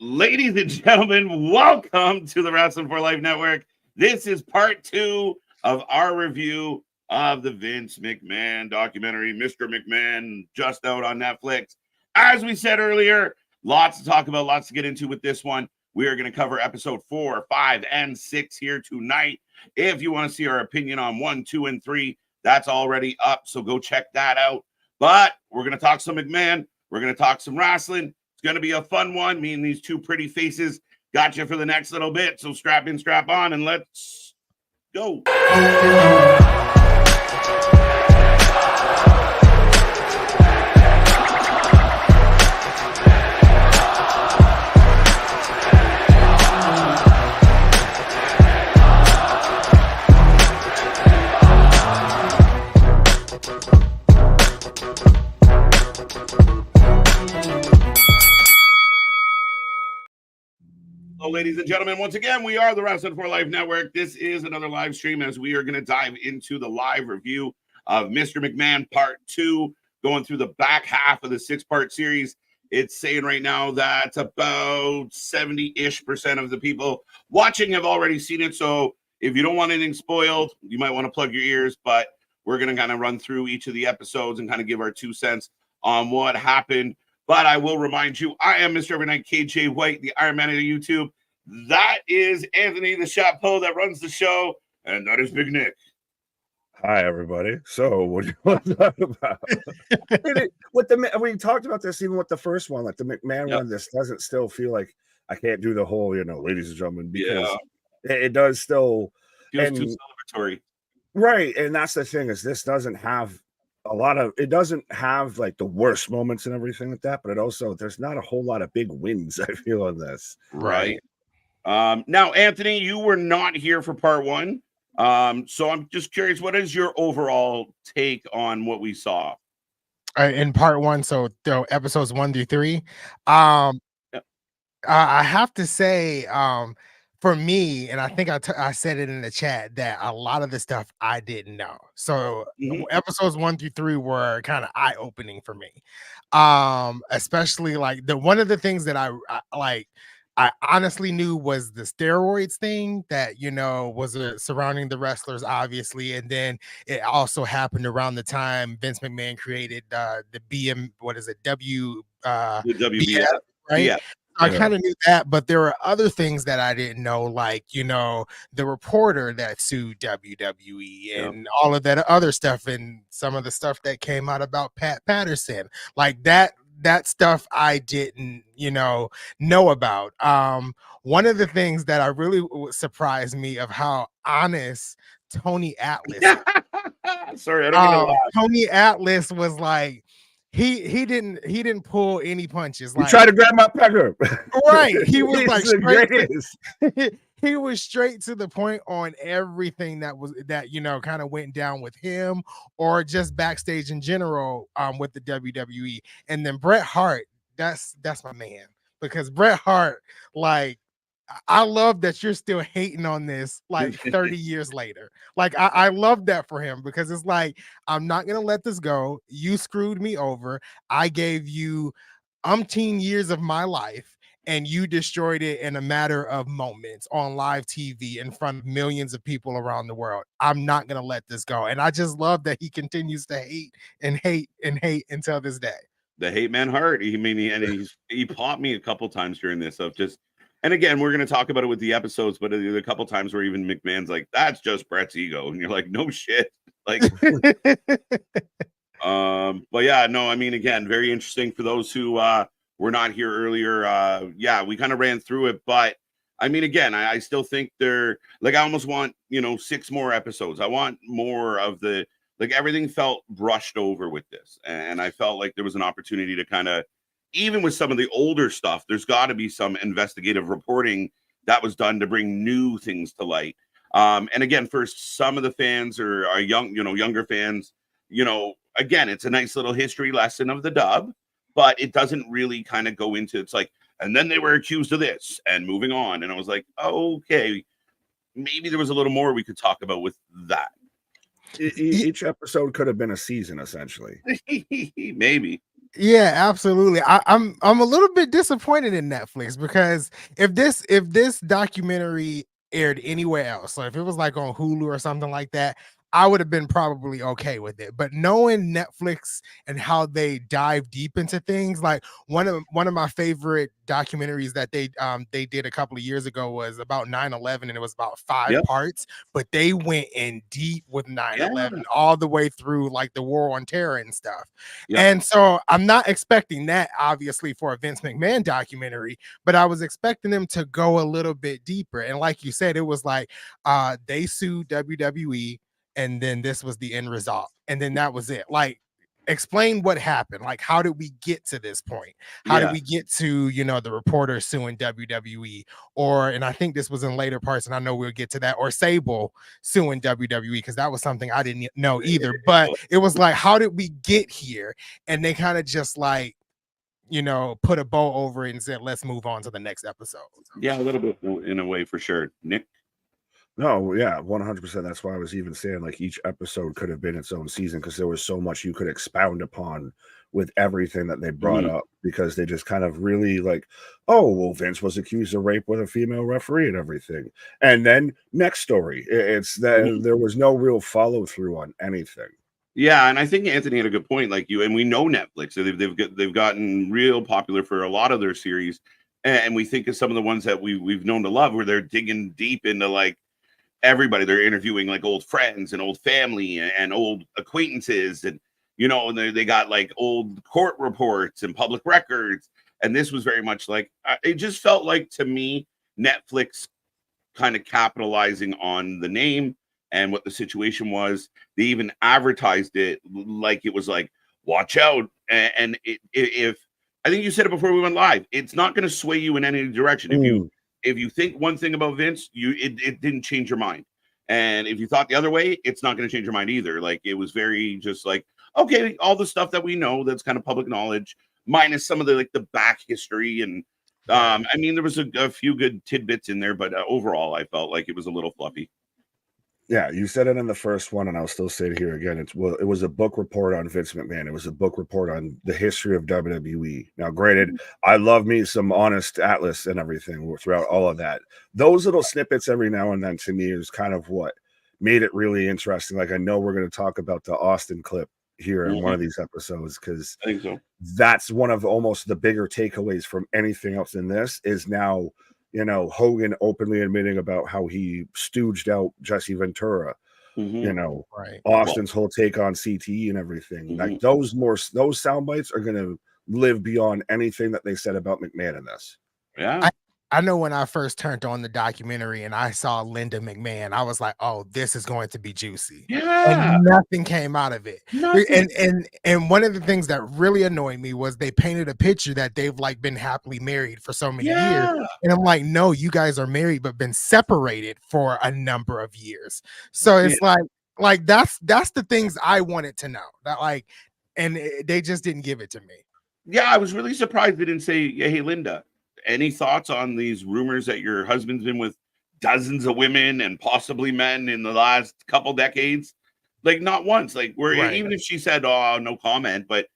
Ladies and gentlemen, welcome to the Wrestling for Life Network. This is part 2 of our review of the Vince McMahon documentary, Mr. McMahon, just out on Netflix. As we said earlier, lots to talk about, lots to get into with this one. We are going to cover episode 4, 5, and 6 here tonight. If you want to see our opinion on 1, 2, and 3, that's already up, so go check that out. But we're going to talk some McMahon. We're going to talk some wrestling. It's going to be a fun one. Me and these two pretty faces got you for the next little bit. So strap in, strap on, and let's go. Hello, ladies and gentlemen. Once again, we are the Wrestling for Life Network. This is another live stream as we are going to dive into the live review of Mr. McMahon Part 2, going through the back half of the 6-part series. It's saying right now that about 70-ish% of the people watching have already seen it. So if you don't want anything spoiled, you might want to plug your ears, but we're going to kind of run through each of the episodes and kind of give our 2 cents on what happened. But I will remind you, I am Mr. Evernight KJ White, the Iron Man of YouTube. That is Anthony the Chapeau that runs the show, and that is Big Nick. Hi, everybody. So, what do you want to talk about? We talked about this even with the first one, like the McMahon one. This doesn't still feel like I can't do the whole, ladies and gentlemen, because it does still feels too celebratory, right? And that's the thing is this doesn't have it doesn't have like the worst moments and everything like that, but there's not a whole lot of big wins, I feel, on this. Right. Now, Anthony, you were not here for part 1. So I'm just curious, what is your overall take on what we saw? In part 1, so episodes 1 through 3. I have to say, for me, and I think I said it in the chat, that a lot of the stuff I didn't know. So episodes 1 through 3 were kind of eye-opening for me. Especially like one of the things that I honestly knew was the steroids thing that, was surrounding the wrestlers, obviously. And then it also happened around the time Vince McMahon created the WBF, right? Yeah. I kind of knew that, but there were other things that I didn't know, like, the reporter that sued WWE and all of that other stuff, and some of the stuff that came out about Pat Patterson, like that stuff I didn't, know about. One of the things that I really surprised me of how honest Tony Atlas. Sorry, I don't mean to laugh. Tony Atlas was like, he didn't pull any punches. Like, you try to grab my pecker, right? He was like straight. He was straight to the point on everything that kind of went down with him, or just backstage in general with the WWE. And then Bret Hart, that's my man, because Bret Hart, like, I love that you're still hating on this like 30 years later. Like, I love that for him, because it's like, I'm not going to let this go. You screwed me over. I gave you umpteen years of my life, and you destroyed it in a matter of moments on live TV in front of millions of people around the world. I'm not going to let this go. And I just love that he continues to hate and hate and hate until this day. The hate man Hart. He popped me a couple times during this of just. And again, we're going to talk about it with the episodes, but a couple times where even McMahon's like, that's just Bret's ego. And you're like, no shit. Like, but yeah, no, I mean, again, very interesting for those who were not here earlier. We kind of ran through it, but I mean, again, I still think I almost want, 6 more episodes. I want more of everything felt brushed over with this. And I felt like there was an opportunity to kind of, even with some of the older stuff, there's got to be some investigative reporting that was done to bring new things to light. And again, for some of the fans or our younger fans, again, it's a nice little history lesson of the dub, but it doesn't really kind of go into, it's like, and then they were accused of this and moving on. And I was like, okay, maybe there was a little more we could talk about with that. Each episode could have been a season, essentially. Maybe. Yeah, absolutely. I'm a little bit disappointed in Netflix because if this documentary aired anywhere else, so if it was like on Hulu or something like that, I would have been probably okay with it. But knowing Netflix and how they dive deep into things, like one of my favorite documentaries that they did a couple of years ago was about 9/11, and it was about five Yep. parts, but they went in deep with Yeah. 9/11 all the way through like the war on terror and stuff. Yep. And so I'm not expecting that obviously for a Vince McMahon documentary, but I was expecting them to go a little bit deeper. And like you said, it was like they sued WWE, and then this was the end result. And then that was it. Like, explain what happened. Like, how did we get to this point? How did Yeah. we get to, the reporter suing WWE? Or, and I think this was in later parts, and I know we'll get to that, or Sable suing WWE, because that was something I didn't know either. But it was like, how did we get here? And they kind of just like, put a bow over it and said, let's move on to the next episode. Yeah, a little bit in a way for sure. Nick. No, yeah, 100%. That's why I was even saying like each episode could have been its own season because there was so much you could expound upon with everything that they brought Mhm. up because they just kind of really like, oh, well, Vince was accused of rape with a female referee and everything. And then next story, it's that Mhm. there was no real follow through on anything. Yeah, and I think Anthony had a good point. Like you, and we know Netflix, so they've gotten real popular for a lot of their series, and we think of some of the ones that we've known to love, where they're digging deep into like everybody. They're interviewing like old friends and old family and old acquaintances, and and they got like old court reports and public records. And this was very much like it just felt like to me Netflix kind of capitalizing on the name and what the situation was. They even advertised it like it was like, watch out. And if I think you said it before we went live, it's not going to sway you in any direction. If you think one thing about Vince, it didn't change your mind. And if you thought the other way, it's not going to change your mind either. Like it was very just like, okay, all the stuff that we know that's kind of public knowledge, minus some of the like the back history and I mean, there was a few good tidbits in there, but overall, I felt like it was a little fluffy. Yeah, you said it in the first one, and I'll still say it here again. It was a book report on Vince McMahon. It was a book report on the history of WWE. Now, granted, I love me some honest Atlas and everything throughout all of that. Those little snippets every now and then to me is kind of what made it really interesting. Like I know we're going to talk about the Austin clip here in one of these episodes because I think so. that's one of almost the bigger takeaways from anything else in this is now Hogan openly admitting about how he stooged out Jesse Ventura, Right. Austin's whole take on CTE and everything. Like those sound bites are going to live beyond anything that they said about McMahon in this. Yeah. I know when I first turned on the documentary and I saw Linda McMahon, I was like, "Oh, this is going to be juicy." Yeah. And nothing came out of it. Nothing. And one of the things that really annoyed me was they painted a picture that they've like been happily married for so many years. Yeah. And I'm like, "No, you guys are married but been separated for a number of years." So it's like that's the things I wanted to know. That like they just didn't give it to me. Yeah, I was really surprised they didn't say, "Hey, Linda, any thoughts on these rumors that your husband's been with dozens of women and possibly men in the last couple decades?" Like not once. Like where even if she said, "Oh, no comment," but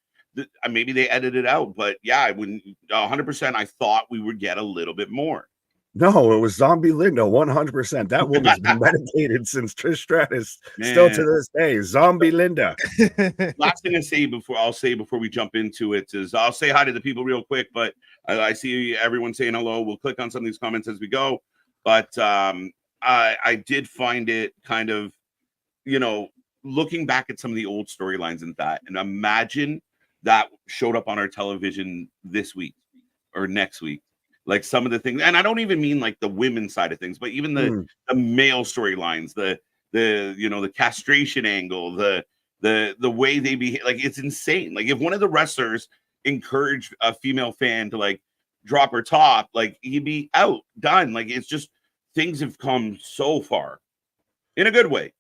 maybe they edited it out. But yeah, I wouldn't 100%. I thought we would get a little bit more. No, it was Zombie Linda, 100%. That woman's been medicated since Trish Stratus, still to this day. Zombie Linda. Last thing I'll say before we jump into it is I'll say hi to the people real quick, but I see everyone saying hello. We'll click on some of these comments as we go. But I did find it kind of, looking back at some of the old storylines and imagine that showed up on our television this week or next week. Like some of the things, and I don't even mean like the women's side of things, but even the male storylines, the castration angle, the way they behave, like it's insane. Like if one of the wrestlers encouraged a female fan to like drop her top, like he'd be out, done. Like it's just things have come so far in a good way.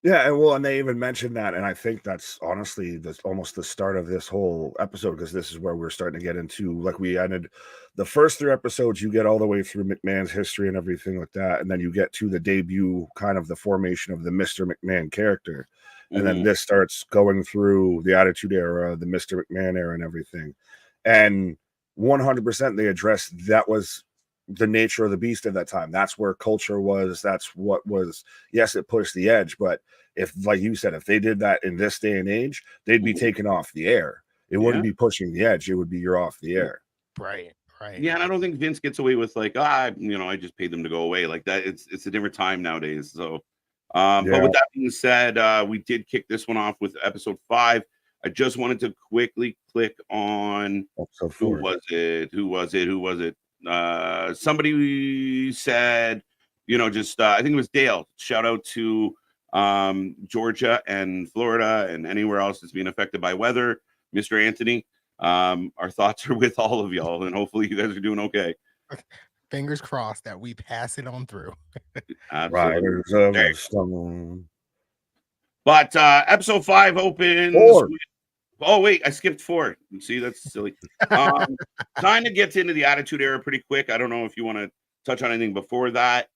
Yeah, and they even mentioned that, and I think that's honestly almost the start of this whole episode because this is where we're starting to get into like we ended the first 3 episodes. You get all the way through McMahon's history and everything like that, and then you get to the debut, kind of the formation of the Mr. McMahon character, And then this starts going through the Attitude Era, the Mr. McMahon era, and everything. And 100% they addressed that was the nature of the beast at that time. That's where culture was. That's what was. Yes, it pushed the edge, but if, like you said, if they did that in this day and age, they'd be taken off the air. It wouldn't be pushing the edge. It would be you're off the air. Right. Yeah, and I don't think Vince gets away with like, I just paid them to go away like that. It's a different time nowadays. So, but with that being said, we did kick this one off with episode 5. I just wanted to quickly click on who was it? Somebody said, I think it was Dale. Shout out to Georgia and Florida and anywhere else that's being affected by weather. Mr. Anthony, our thoughts are with all of y'all, and hopefully you guys are doing okay. Fingers crossed that we pass it on through. Right. But episode 5 opens. Oh, wait, I skipped 4. See, that's silly. Kind of gets into the Attitude Era pretty quick. I don't know if you want to touch on anything before that.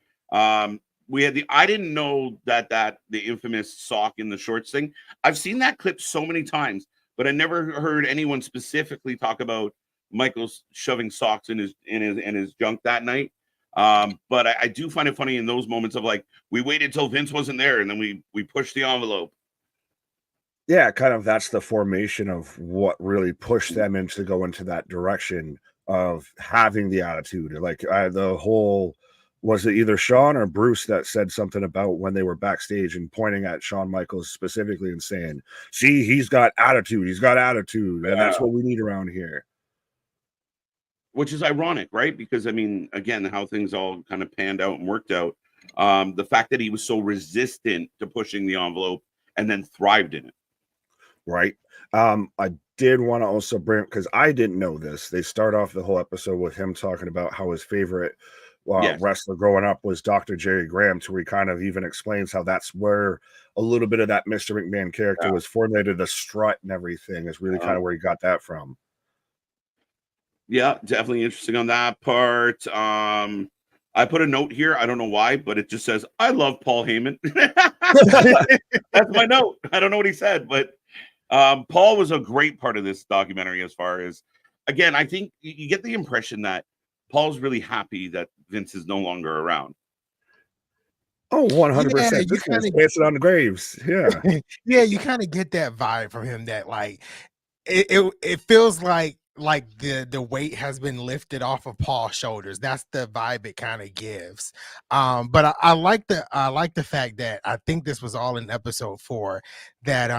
We had I didn't know that the infamous sock in the shorts thing. I've seen that clip so many times, but I never heard anyone specifically talk about Michael's shoving socks in his junk that night. But I do find it funny in those moments of like, we waited till Vince wasn't there and then we pushed the envelope. Yeah, kind of that's the formation of what really pushed them into go into that direction of having the attitude. Like the whole, was it either Shawn or Bruce that said something about when they were backstage and pointing at Shawn Michaels specifically and saying, see, he's got attitude. He's got attitude. And that's what we need around here. Which is ironic, right? Because, I mean, again, how things all kind of panned out and worked out. The fact that he was so resistant to pushing the envelope and then thrived in it. Right. I did want to also bring, because I didn't know this. They start off the whole episode with him talking about how his favorite wrestler growing up was Dr. Jerry Graham, to where he kind of even explains how that's where a little bit of that Mr. McMahon character was formulated. The strut and everything is really kind of where he got that from. Yeah, definitely interesting on that part. I put a note here. I don't know why, but it just says, I love Paul Heyman. That's my note. I don't know what he said, but Paul was a great part of this documentary as far as, again, I think you get the impression that Paul's really happy that Vince is no longer around. Oh, 100%. You kind of dancing on the graves. Yeah. Yeah, you kind of get that vibe from him that like it feels like the weight has been lifted off of Paul's shoulders. That's the vibe it kind of gives. But I like the fact that I think this was all in episode 4 that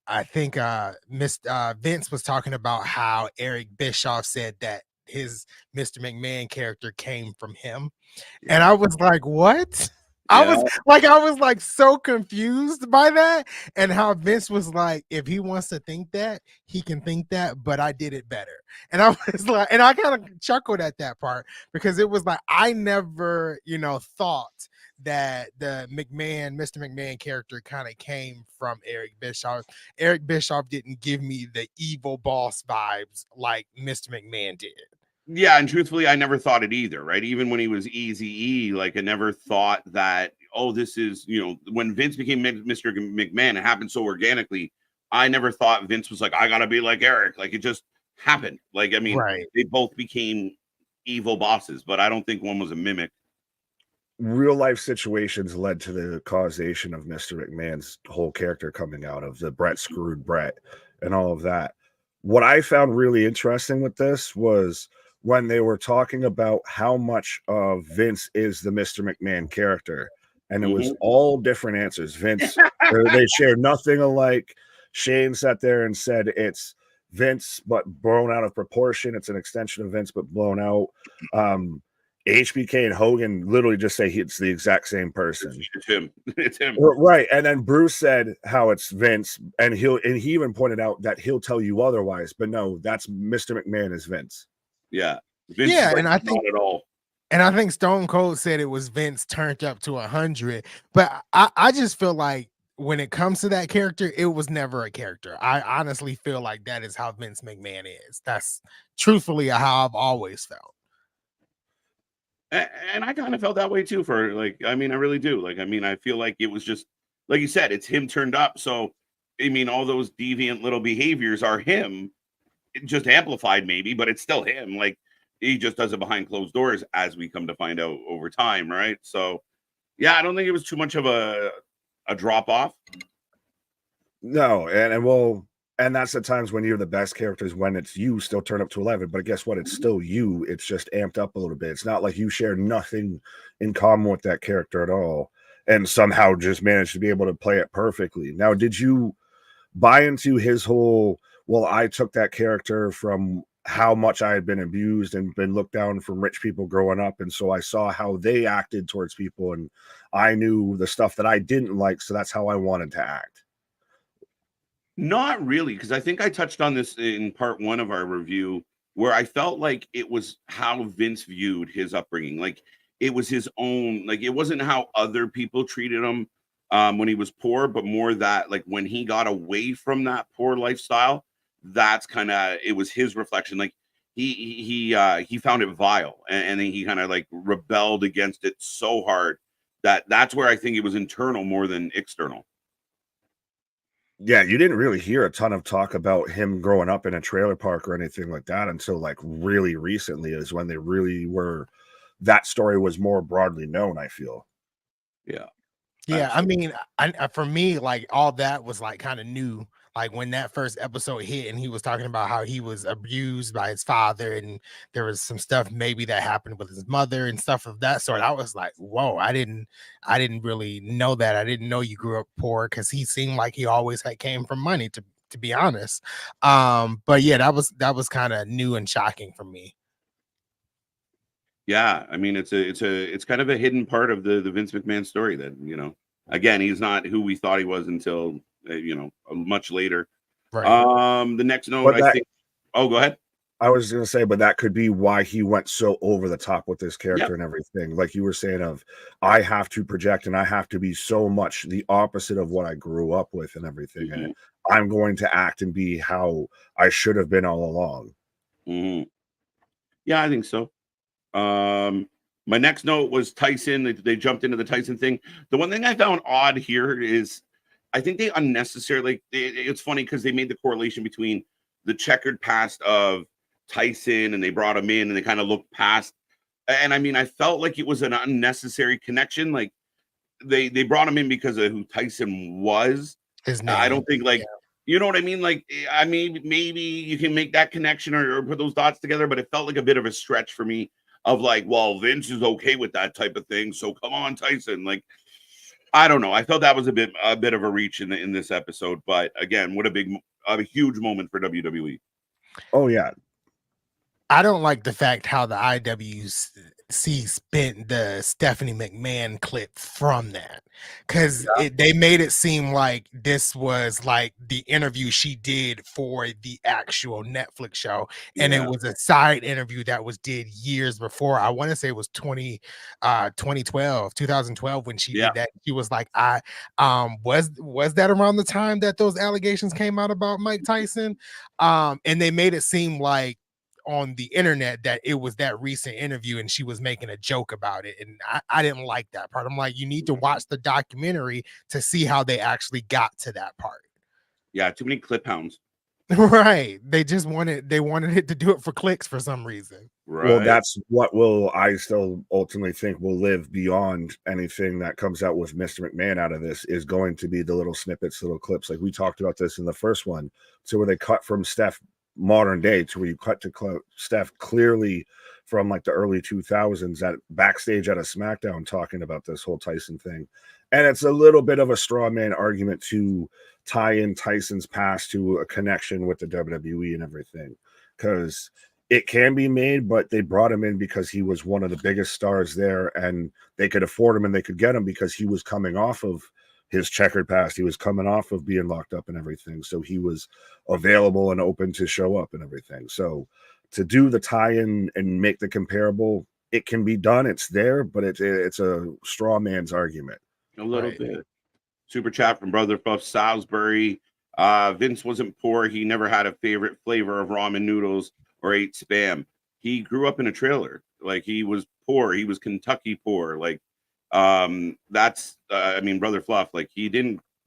I think Vince was talking about how Eric Bischoff said that his Mr. McMahon character came from him. And I was like, what? I was like so confused by that, and how Vince was like, if he wants to think that, he can think that, but I did it better. And I was like, and I kind of chuckled at that part because it was like, I never, thought that the Mr. McMahon character kind of came from Eric Bischoff. Eric Bischoff didn't give me the evil boss vibes like Mr. McMahon did. Yeah, and truthfully, I never thought it either, right? Even when he was Eazy-E, like I never thought that, this is, when Vince became Mr. McMahon, it happened so organically. I never thought Vince was like, I gotta be like Eric. Like it just happened. Like, I mean, They both became evil bosses, but I don't think one was a mimic. Real life situations led to the causation of Mr. McMahon's whole character coming out of the Brett screwed Brett and all of that. What I found really interesting with this was when they were talking about how much of Vince is the Mr. McMahon character, and it was all different answers. Vince, they share nothing alike. Shane sat there and said it's Vince, but blown out of proportion. It's an extension of Vince, but blown out. HBK and Hogan literally just say it's the exact same person. It's him. Right. And then Bruce said how it's Vince, and he even pointed out that he'll tell you otherwise, but no, that's Mr. McMahon is Vince. Yeah. Vince and I think not at all. And I think Stone Cold said it was Vince turned up to 100. But I just feel like when it comes to that character, it was never a character. I honestly feel like that is how Vince McMahon is. That's truthfully how I've always felt. And I kind of felt that way too I really do. Like, I mean, I feel like it was just like you said, it's him turned up. So, I mean, all those deviant little behaviors are him, just amplified maybe, but it's still him. Like he just does it behind closed doors, as we come to find out over time, right? So, yeah, I don't think it was too much of a drop off. No, and that's the times when you're the best characters, when it's you still turn up to 11. But guess what? It's still you. It's just amped up a little bit. It's not like you share nothing in common with that character at all, and somehow just managed to be able to play it perfectly. Now, did you buy into his whole, well, I took that character from how much I had been abused and been looked down from rich people growing up, and so I saw how they acted towards people, and I knew the stuff that I didn't like, so that's how I wanted to act? Not really, because I think I touched on this in part one of our review, where I felt like it was how Vince viewed his upbringing. Like it was his own, like it wasn't how other people treated him when he was poor, but more that like when he got away from that poor lifestyle, that's kind of it was his reflection. Like he found it vile, and then he kind of like rebelled against it so hard that's where I think it was internal more than external. Yeah, you didn't really hear a ton of talk about him growing up in a trailer park or anything like that until like really recently is when they really were that story was more broadly known, I feel. Yeah. Yeah, I Absolutely. mean, for me, like all that was like kind of new. Like when that first episode hit, and he was talking about how he was abused by his father, and there was some stuff maybe that happened with his mother and stuff of that sort. I was like, whoa, I didn't really know that. I didn't know you grew up poor because he seemed like he always had came from money. To be honest, but yeah, that was kind of new and shocking for me. Yeah, I mean it's kind of a hidden part of the Vince McMahon story that, again, he's not who we thought he was until much later. Right. The next note, But I that think. Oh, go ahead. I was gonna say, but that could be why he went so over the top with this Yep. character and everything. Like you were saying, of I have to project and I have to be so much the opposite of what I grew up with and everything. And Hmm. I'm going to act and be how I should have been all along. Hmm. Yeah, I think so. Um, my next note was Tyson. They jumped into the Tyson thing. The one thing I found odd here is I think they unnecessarily. It's funny because they made the correlation between the checkered past of Tyson and they brought him in and they kind of looked past. And I mean, I felt like it was an unnecessary connection. Like they brought him in because of who Tyson was. His I name. don't think like you know what I mean. Like I mean, maybe you can make that connection or put those dots together, but it felt like a bit of a stretch for me. Of like, well, Vince is okay with that type of thing, so come on, Tyson. Like, I don't know. I felt that was a bit of a reach in this episode, but again, what a huge moment for WWE. Oh yeah. I don't like the fact how the IWC spent the Stephanie McMahon clip from that because they made it seem like this was like the interview she did for the actual Netflix show, and it Yeah, was a side interview that was did years before. I want to say it was 2012 when she yeah. did that. She was like, I was that around the time that those allegations came out about Mike Tyson, and they made it seem like on the internet that it was that recent interview and she was making a joke about it. And I didn't like that part. I'm like, you need to watch the documentary to see how they actually got to that part. Yeah, too many clip hounds. Right. They wanted it to do it for clicks for some reason. Well, Right. that's what will I still ultimately think will live beyond anything that comes out with Mr. McMahon out of this is going to be the little snippets, little clips. Like we talked about this in the first one. So where they cut from Steph modern day to where you cut to Steph clearly from like the early 2000s at backstage at a SmackDown talking about this whole Tyson thing. And it's a little bit of a straw man argument to tie in Tyson's past to a connection with the WWE and everything. Because it can be made, but they brought him in because he was one of the biggest stars there and they could afford him and they could get him because he was coming off of his checkered past. He was coming off of being locked up and everything. So he was available and open to show up and everything. So to do the tie-in and make the comparable, it can be done. It's there, but it's a straw man's argument. A little Right. bit. Super chat from Brother Buff Salisbury. Vince wasn't poor. He never had a favorite flavor of ramen noodles or ate spam. He grew up in a trailer. Like he was poor. He was Kentucky poor. Like That's I mean, Brother Fluff, like he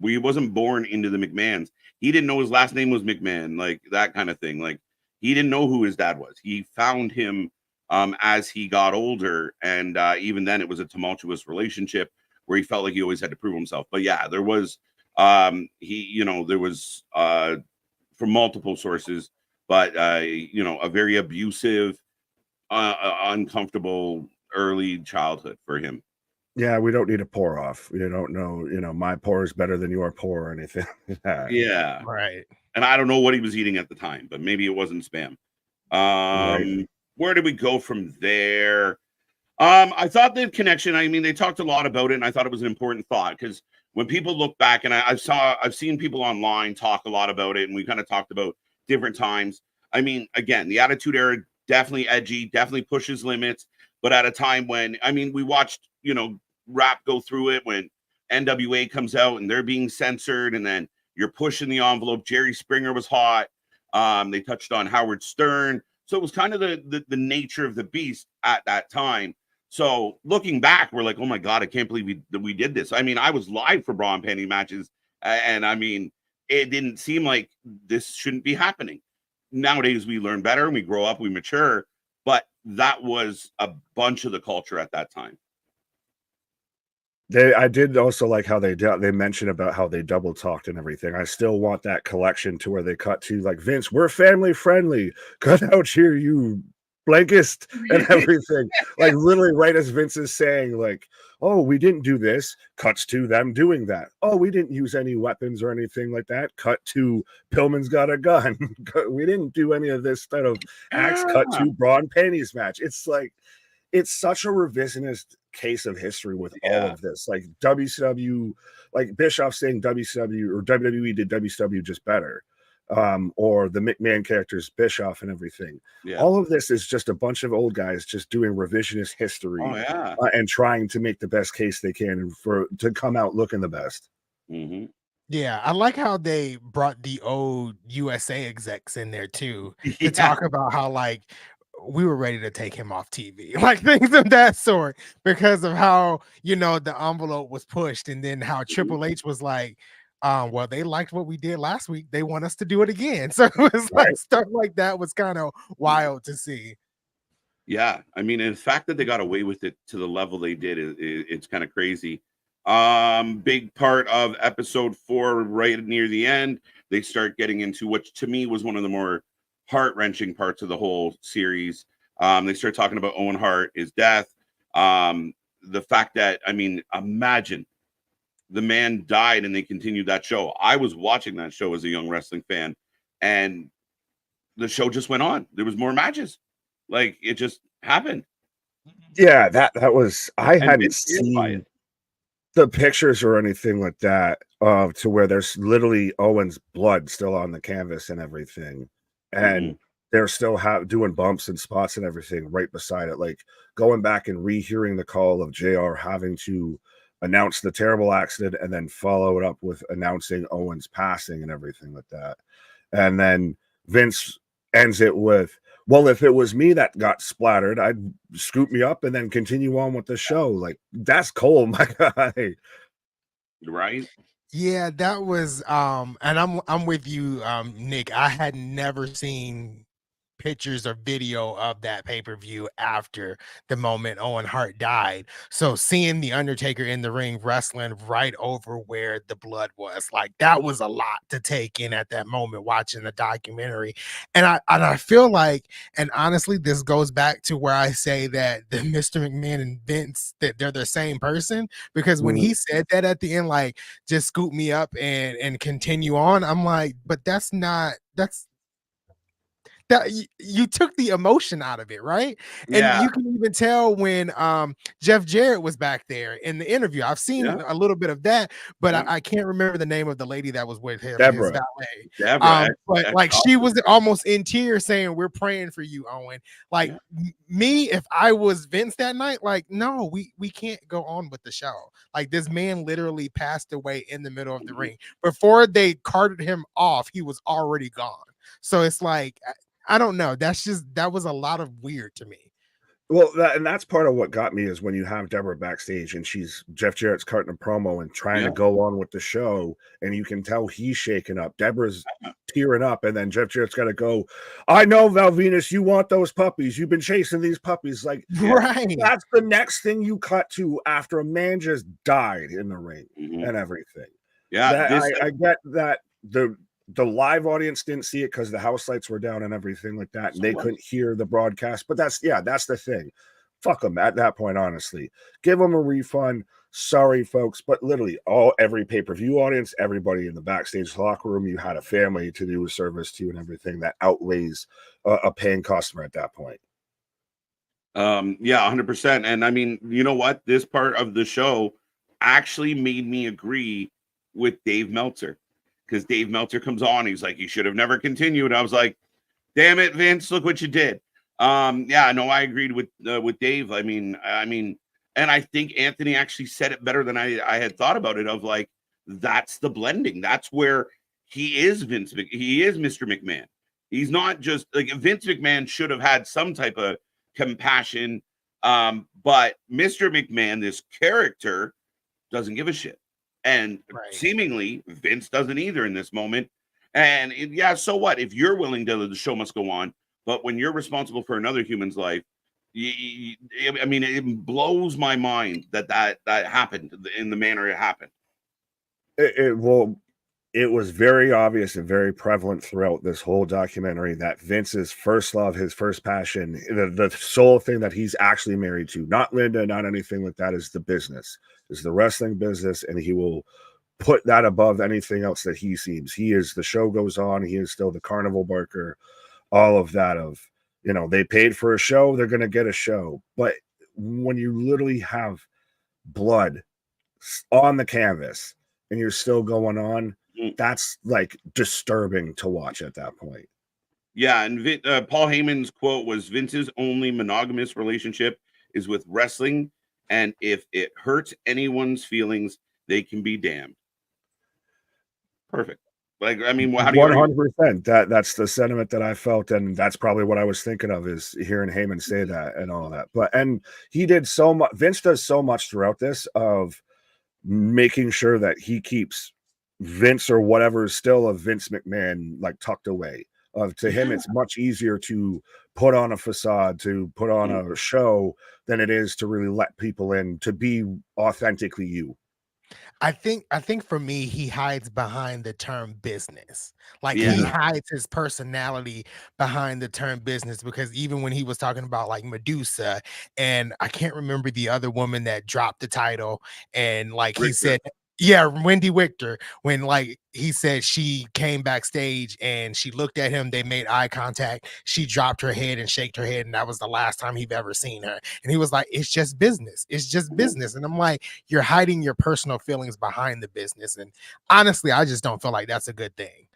wasn't born into the McMahons. He didn't know his last name was McMahon, like that kind of thing. Like he didn't know who his dad was. He found him as he got older, and even then, it was a tumultuous relationship where he felt like he always had to prove himself. But yeah, there was there was from multiple sources, but a very abusive, uncomfortable early childhood for him. Yeah, we don't need to pour off. We don't know, my pour is better than your pour or anything. Yeah. Right. And I don't know what he was eating at the time, but maybe it wasn't spam. Right. Where did we go from there? I thought the connection, I mean, they talked a lot about it, and I thought it was an important thought because when people look back, and I've seen people online talk a lot about it, and we kind of talked about different times. I mean, again, the Attitude Era, definitely edgy, definitely pushes limits, but at a time when, I mean, we watched, rap go through it when NWA comes out and they're being censored, and then you're pushing the envelope. Jerry Springer was hot. They touched on Howard Stern. So it was kind of the nature of the beast at that time. So looking back, we're like, oh my God, I can't believe we did this. I mean, I was live for bra and panty matches. And I mean, it didn't seem like this shouldn't be happening. Nowadays, we learn better and we grow up, we mature. But that was a bunch of the culture at that time. I did also like how they mentioned about how they double talked and everything. I still want that collection to where they cut to like, Vince, we're family friendly. Cut out here, you blankest, and everything. Like literally right as Vince is saying, like, oh, we didn't do this, cuts to them doing that. Oh, we didn't use any weapons or anything like that. Cut to Pillman's got a gun. We didn't do any of this kind of acts. Cut to bra and panties match. It's like, it's such a revisionist case of history with all of this. Like WCW, like Bischoff saying WCW or WWE did WCW just better. Or the McMahon characters, Bischoff and everything. Yeah. All of this is just a bunch of old guys just doing revisionist history and trying to make the best case they can to come out looking the best. Mm-hmm. Yeah, I like how they brought the old USA execs in there too to talk about how like we were ready to take him off TV, like things of that sort, because of how the envelope was pushed, and then how Triple H was like, well, they liked what we did last week, they want us to do it again. So it was like stuff like that was kind of wild to see. Yeah, I mean, and the fact that they got away with it to the level they did, it's kind of crazy. Big part of episode 4, right near the end, they start getting into what to me was one of the more heart-wrenching parts of the whole series. They start talking about Owen Hart, his death, the fact that, I mean, imagine the man died and they continued that show. I was watching that show as a young wrestling fan, and the show just went on. There was more matches. Like it just happened. Yeah, that was, I hadn't seen the pictures or anything like that to where there's literally Owen's blood still on the canvas and everything. And they're still doing bumps and spots and everything right beside it. Like going back and rehearing the call of JR having to announce the terrible accident and then follow it up with announcing Owen's passing and everything like that. And then Vince ends it with, well, if it was me that got splattered, I'd scoop me up and then continue on with the show. Like, that's cold, my guy. Right? Yeah, that was and I'm with you, Nick. I had never seen pictures or video of that pay-per-view after the moment Owen Hart died. So seeing the Undertaker in the ring wrestling right over where the blood was, like that was a lot to take in at that moment watching the documentary. And I feel like, and honestly, this goes back to where I say that the Mr. McMahon and Vince, that they're the same person, because when he said that at the end, like just scoop me up and continue on, I'm like, but that's that you took the emotion out of it, right? And you can even tell when Jeff Jarrett was back there in the interview. I've seen a little bit of that, but I can't remember the name of the lady that was with him, his valet. But like she was almost in tears saying, "We're praying for you, Owen." Like me, if I was Vince that night, like no, we can't go on with the show. Like this man literally passed away in the middle of the ring. Before they carted him off, he was already gone. So it's like, I don't know. That was a lot of weird to me. Well, that's part of what got me is when you have Deborah backstage and Jeff Jarrett's cutting a promo and trying to go on with the show, and you can tell he's shaking up. Deborah's tearing up, and then Jeff Jarrett's got to go, I know, Val Venus, you want those puppies. You've been chasing these puppies. Like, right. That's the next thing you cut to after a man just died in the ring and everything. Yeah, I get that the live audience didn't see it because the house lights were down and everything like that, and they couldn't hear the broadcast. But that's the thing. Fuck them at that point, honestly. Give them a refund. Sorry, folks, but literally every pay-per-view audience, everybody in the backstage locker room, you had a family to do a service to and everything that outweighs a paying customer at that point. Yeah, 100%. And I mean, you know what? This part of the show actually made me agree with Dave Meltzer. Because Dave Meltzer comes on, he's like, you should have never continued. I was like, damn it, Vince, look what you did. Yeah, no, I agreed with Dave. I mean, and I think Anthony actually said it better than I had thought about it. Of like, that's the blending. That's where he is Vince. He is Mr. McMahon. He's not just like Vince McMahon should have had some type of compassion, but Mr. McMahon, this character, doesn't give a shit. And seemingly Vince doesn't either in this moment. And yeah, so what? If you're willing to, the show must go on. But when you're responsible for another human's life, I mean, it blows my mind that happened in the manner it happened. It was very obvious and very prevalent throughout this whole documentary that Vince's first love, his first passion, the sole thing that he's actually married to, not Linda, not anything like that, is the business, is the wrestling business, and he will put that above anything else that he seems. He is, the show goes on, he is still the carnival barker, all of that of, they paid for a show, they're going to get a show. But when you literally have blood on the canvas and you're still going on, that's like disturbing to watch at that point. Yeah, and Paul Heyman's quote was, Vince's only monogamous relationship is with wrestling, and if it hurts anyone's feelings, they can be damned. Perfect. Like, I mean, how do you 100%? That's the sentiment that I felt, and that's probably what I was thinking of, is hearing Heyman say that and all that. And he did so much. Vince does so much throughout this of making sure that he keeps Vince or whatever is still a Vince McMahon like tucked away. To him, it's much easier to put on a facade, to put on a show, than it is to really let people in to be authentically you. I think for me, he hides behind the term business. Like he hides his personality behind the term business, because even when he was talking about like Medusa, and I can't remember the other woman that dropped the title, and like he said, Wendy Victor, when like he said she came backstage and she looked at him, they made eye contact, she dropped her head and shaked her head, and that was the last time he'd ever seen her. And he was like, it's just business. It's just business. And I'm like, you're hiding your personal feelings behind the business. And honestly, I just don't feel like that's a good thing.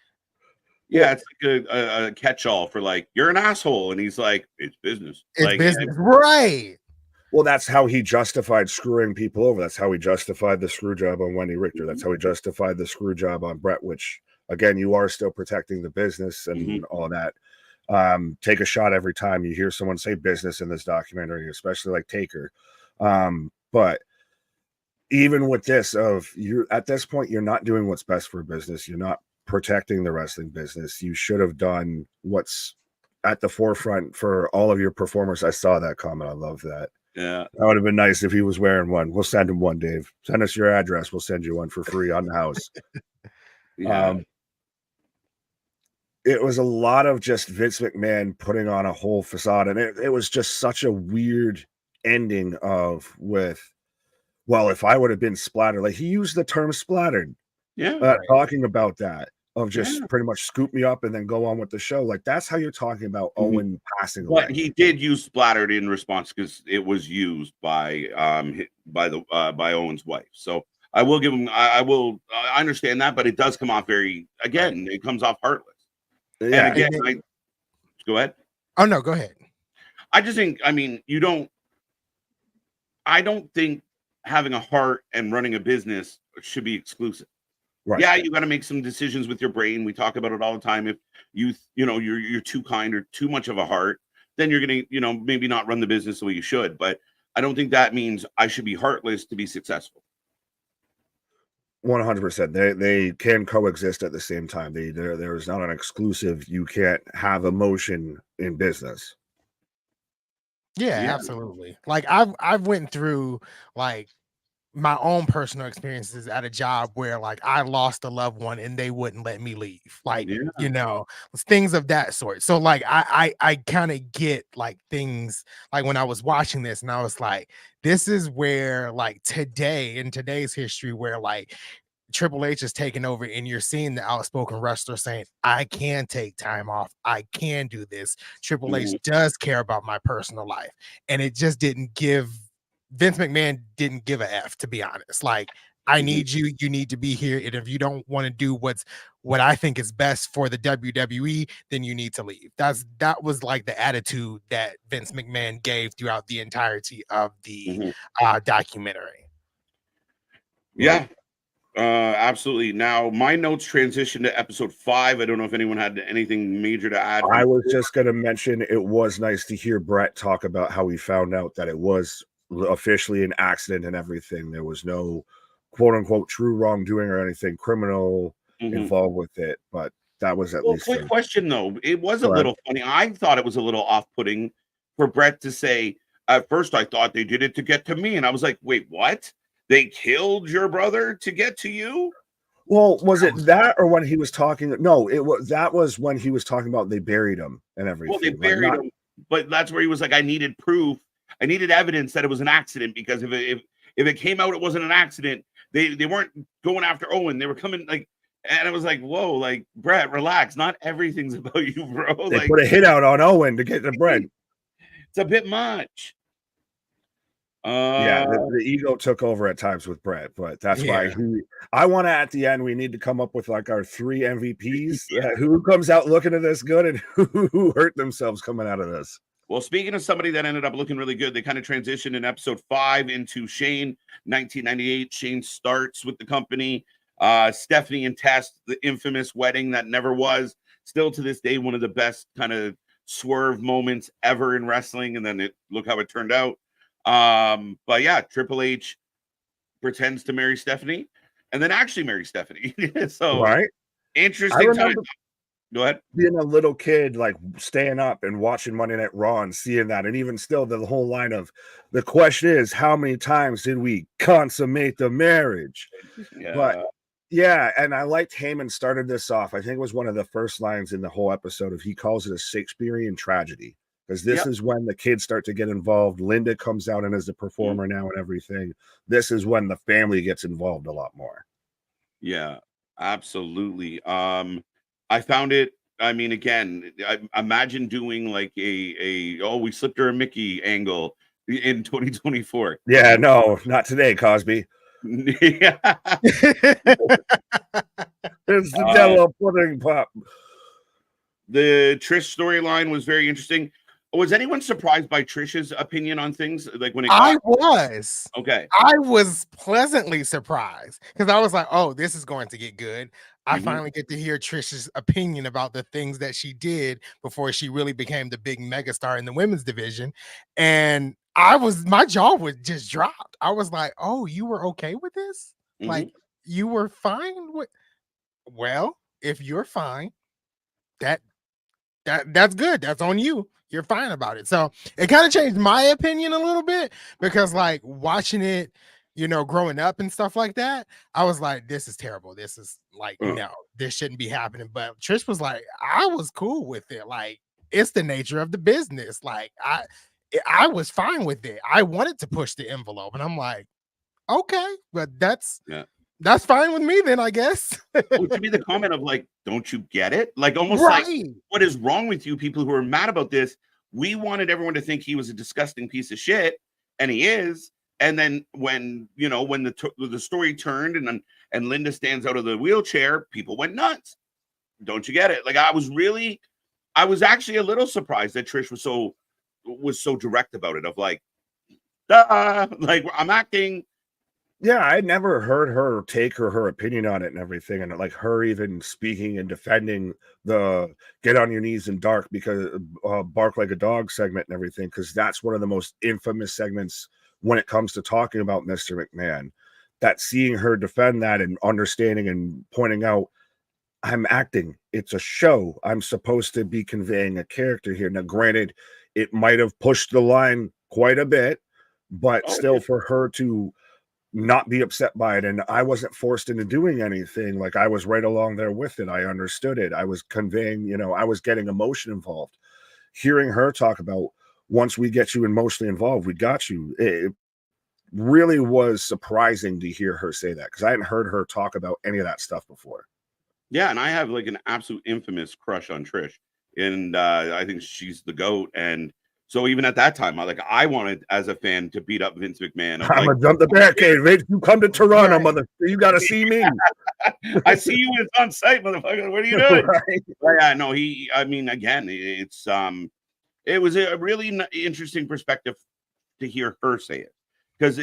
Yeah, it's like a catch-all for like, you're an asshole. And he's like, it's business. It's like, business. Right. Well, that's how he justified screwing people over. That's how he justified the screw job on Wendy Richter. That's how he justified the screw job on Brett, which, again, you are still protecting the business and all that. Take a shot every time you hear someone say business in this documentary, especially like Taker. But even with this, at this point, you're not doing what's best for business. You're not protecting the wrestling business. You should have done what's at the forefront for all of your performers. I saw that comment. I love that. Yeah, that would have been nice if he was wearing one. We'll send him one, Dave. Send us your address. We'll send you one for free on the house. It was a lot of just Vince McMahon putting on a whole facade, and it was just such a weird ending well, if I would have been splattered, like he used the term splattered. Talking about that, of just pretty much scoop me up and then go on with the show. Like that's how you're talking about Owen passing away. But he did use splattered in response because it was used by Owen's wife. So I will give him. I understand that, but it does come off it comes off heartless. Yeah. And again, go ahead. Oh no, go ahead. I just think, I don't think having a heart and running a business should be exclusive. Right. Yeah, you got to make some decisions with your brain. We talk about it all the time. If you're too kind or too much of a heart, then you're going to, you know, maybe not run the business the way you should. But I don't think that means I should be heartless to be successful. 100%. They can coexist at the same time. There's not an exclusive. You can't have emotion in business. Yeah, absolutely. Like I've went through like my own personal experiences at a job where like I lost a loved one and they wouldn't let me leave. Like, you know, things of that sort. So like I kind of get like things like when I was watching this and I was like, this is where like today in today's history where like Triple H is taking over and you're seeing the outspoken wrestler saying, I can take time off. I can do this. Triple H does care about my personal life. And it just didn't give Vince McMahon didn't give a F, to be honest. Like, I need you. You need to be here. And if you don't want to do what I think is best for the WWE, then you need to leave. That was like the attitude that Vince McMahon gave throughout the entirety of the documentary. Yeah. Absolutely. Now, my notes transition to episode 5. I don't know if anyone had anything major to add. I was just going to mention it was nice to hear Brett talk about how he found out that it was officially an accident and everything. There was no quote unquote true wrongdoing or anything criminal involved with it. But that was at least. Quick question though. It was a little funny. I thought it was a little off-putting for Brett to say, at first I thought they did it to get to me. And I was like, wait, what? They killed your brother to get to you? Well, was it that or when he was talking? No, that was when he was talking about they buried him and everything. Well, they buried him, but that's where he was like, I needed proof. I needed evidence that it was an accident, because if it came out it wasn't an accident, they weren't going after Owen. They were coming like, and I was like, whoa, like Brett, relax. Not everything's about you, bro. They like, put a hit out on Owen to get the bread. It's a bit much. Yeah, the ego took over at times with Brett, but that's why I want to, at the end, we need to come up with like our 3 MVPs. Who comes out looking at this good and who hurt themselves coming out of this. Well, speaking of somebody that ended up looking really good, they kind of transitioned in episode 5 into Shane. 1998, Shane starts with the company. Stephanie and Tess, the infamous wedding that never was, still to this day one of the best kind of swerve moments ever in wrestling. And then look how it turned out. But yeah, Triple H pretends to marry Stephanie and then actually marry Stephanie. So interesting time. Go ahead. Being a little kid, like staying up and watching Monday Night Raw and seeing that, and even still the whole line of the question is, how many times did we consummate the marriage? But yeah, and I liked Heyman started this off. I think it was one of the first lines in the whole episode of, he calls it a Shakespearean tragedy. Because this is when the kids start to get involved. Linda comes out and is the performer now and everything. This is when the family gets involved a lot more. Yeah, absolutely. I found it. I mean, again, I imagine doing like a we slipped her a Mickey angle in 2024. Yeah, no, not today, Cosby. Yeah. It's the devil pudding pop. The Trish storyline was very interesting. Was anyone surprised by Trish's opinion on things? Like when I was. Okay. I was pleasantly surprised because I was like, oh, this is going to get good. I finally get to hear Trish's opinion about the things that she did before she really became the big megastar in the women's division. And my jaw was just dropped. I was like, oh, you were okay with this? Like, you were fine with, well, if you're fine, that's good. That's on you. You're fine about it. So it kind of changed my opinion a little bit because like watching it, you know, growing up and stuff like that, I was like, this is terrible. This is like, no, this shouldn't be happening. But Trish was like, I was cool with it. Like, it's the nature of the business. Like, I was fine with it. I wanted to push the envelope. And I'm like, okay, but that's fine with me then, I guess. Well, to me, the comment of like, don't you get it? Like almost like, what is wrong with you people who are mad about this? We wanted everyone to think he was a disgusting piece of shit, and he is. And then when the story turned and Linda stands out of the wheelchair, people went nuts. Don't you get it? Like I was actually a little surprised that Trish was so direct about it. Of like, duh, like I'm acting. Yeah, I never heard her take her opinion on it and everything, and like her even speaking and defending the "get on your knees and dark" because bark like a dog segment and everything, because that's one of the most infamous segments when it comes to talking about Mr. McMahon. That seeing her defend that and understanding and pointing out, I'm acting. It's a show. I'm supposed to be conveying a character here. Now, granted, it might have pushed the line quite a bit, but Oh, still for her to not be upset by it. And I wasn't forced into doing anything. Like I was right along there with it. I understood it. I was conveying, I was getting emotion involved. Hearing her talk about once we get you emotionally involved, we got you. It really was surprising to hear her say that because I hadn't heard her talk about any of that stuff before. yeah, and I have like an absolute infamous crush on Trish, and I think she's the goat. And so even at that time, I wanted as a fan to beat up Vince McMahon. Of I'm like, gonna jump the barricade, Rich. You come to Toronto, Right. mother. You got to see me. I see you when it's on site, motherfucker. What are you doing? Right? Yeah, no, he. I mean, again, it's it was a really interesting perspective to hear her say it because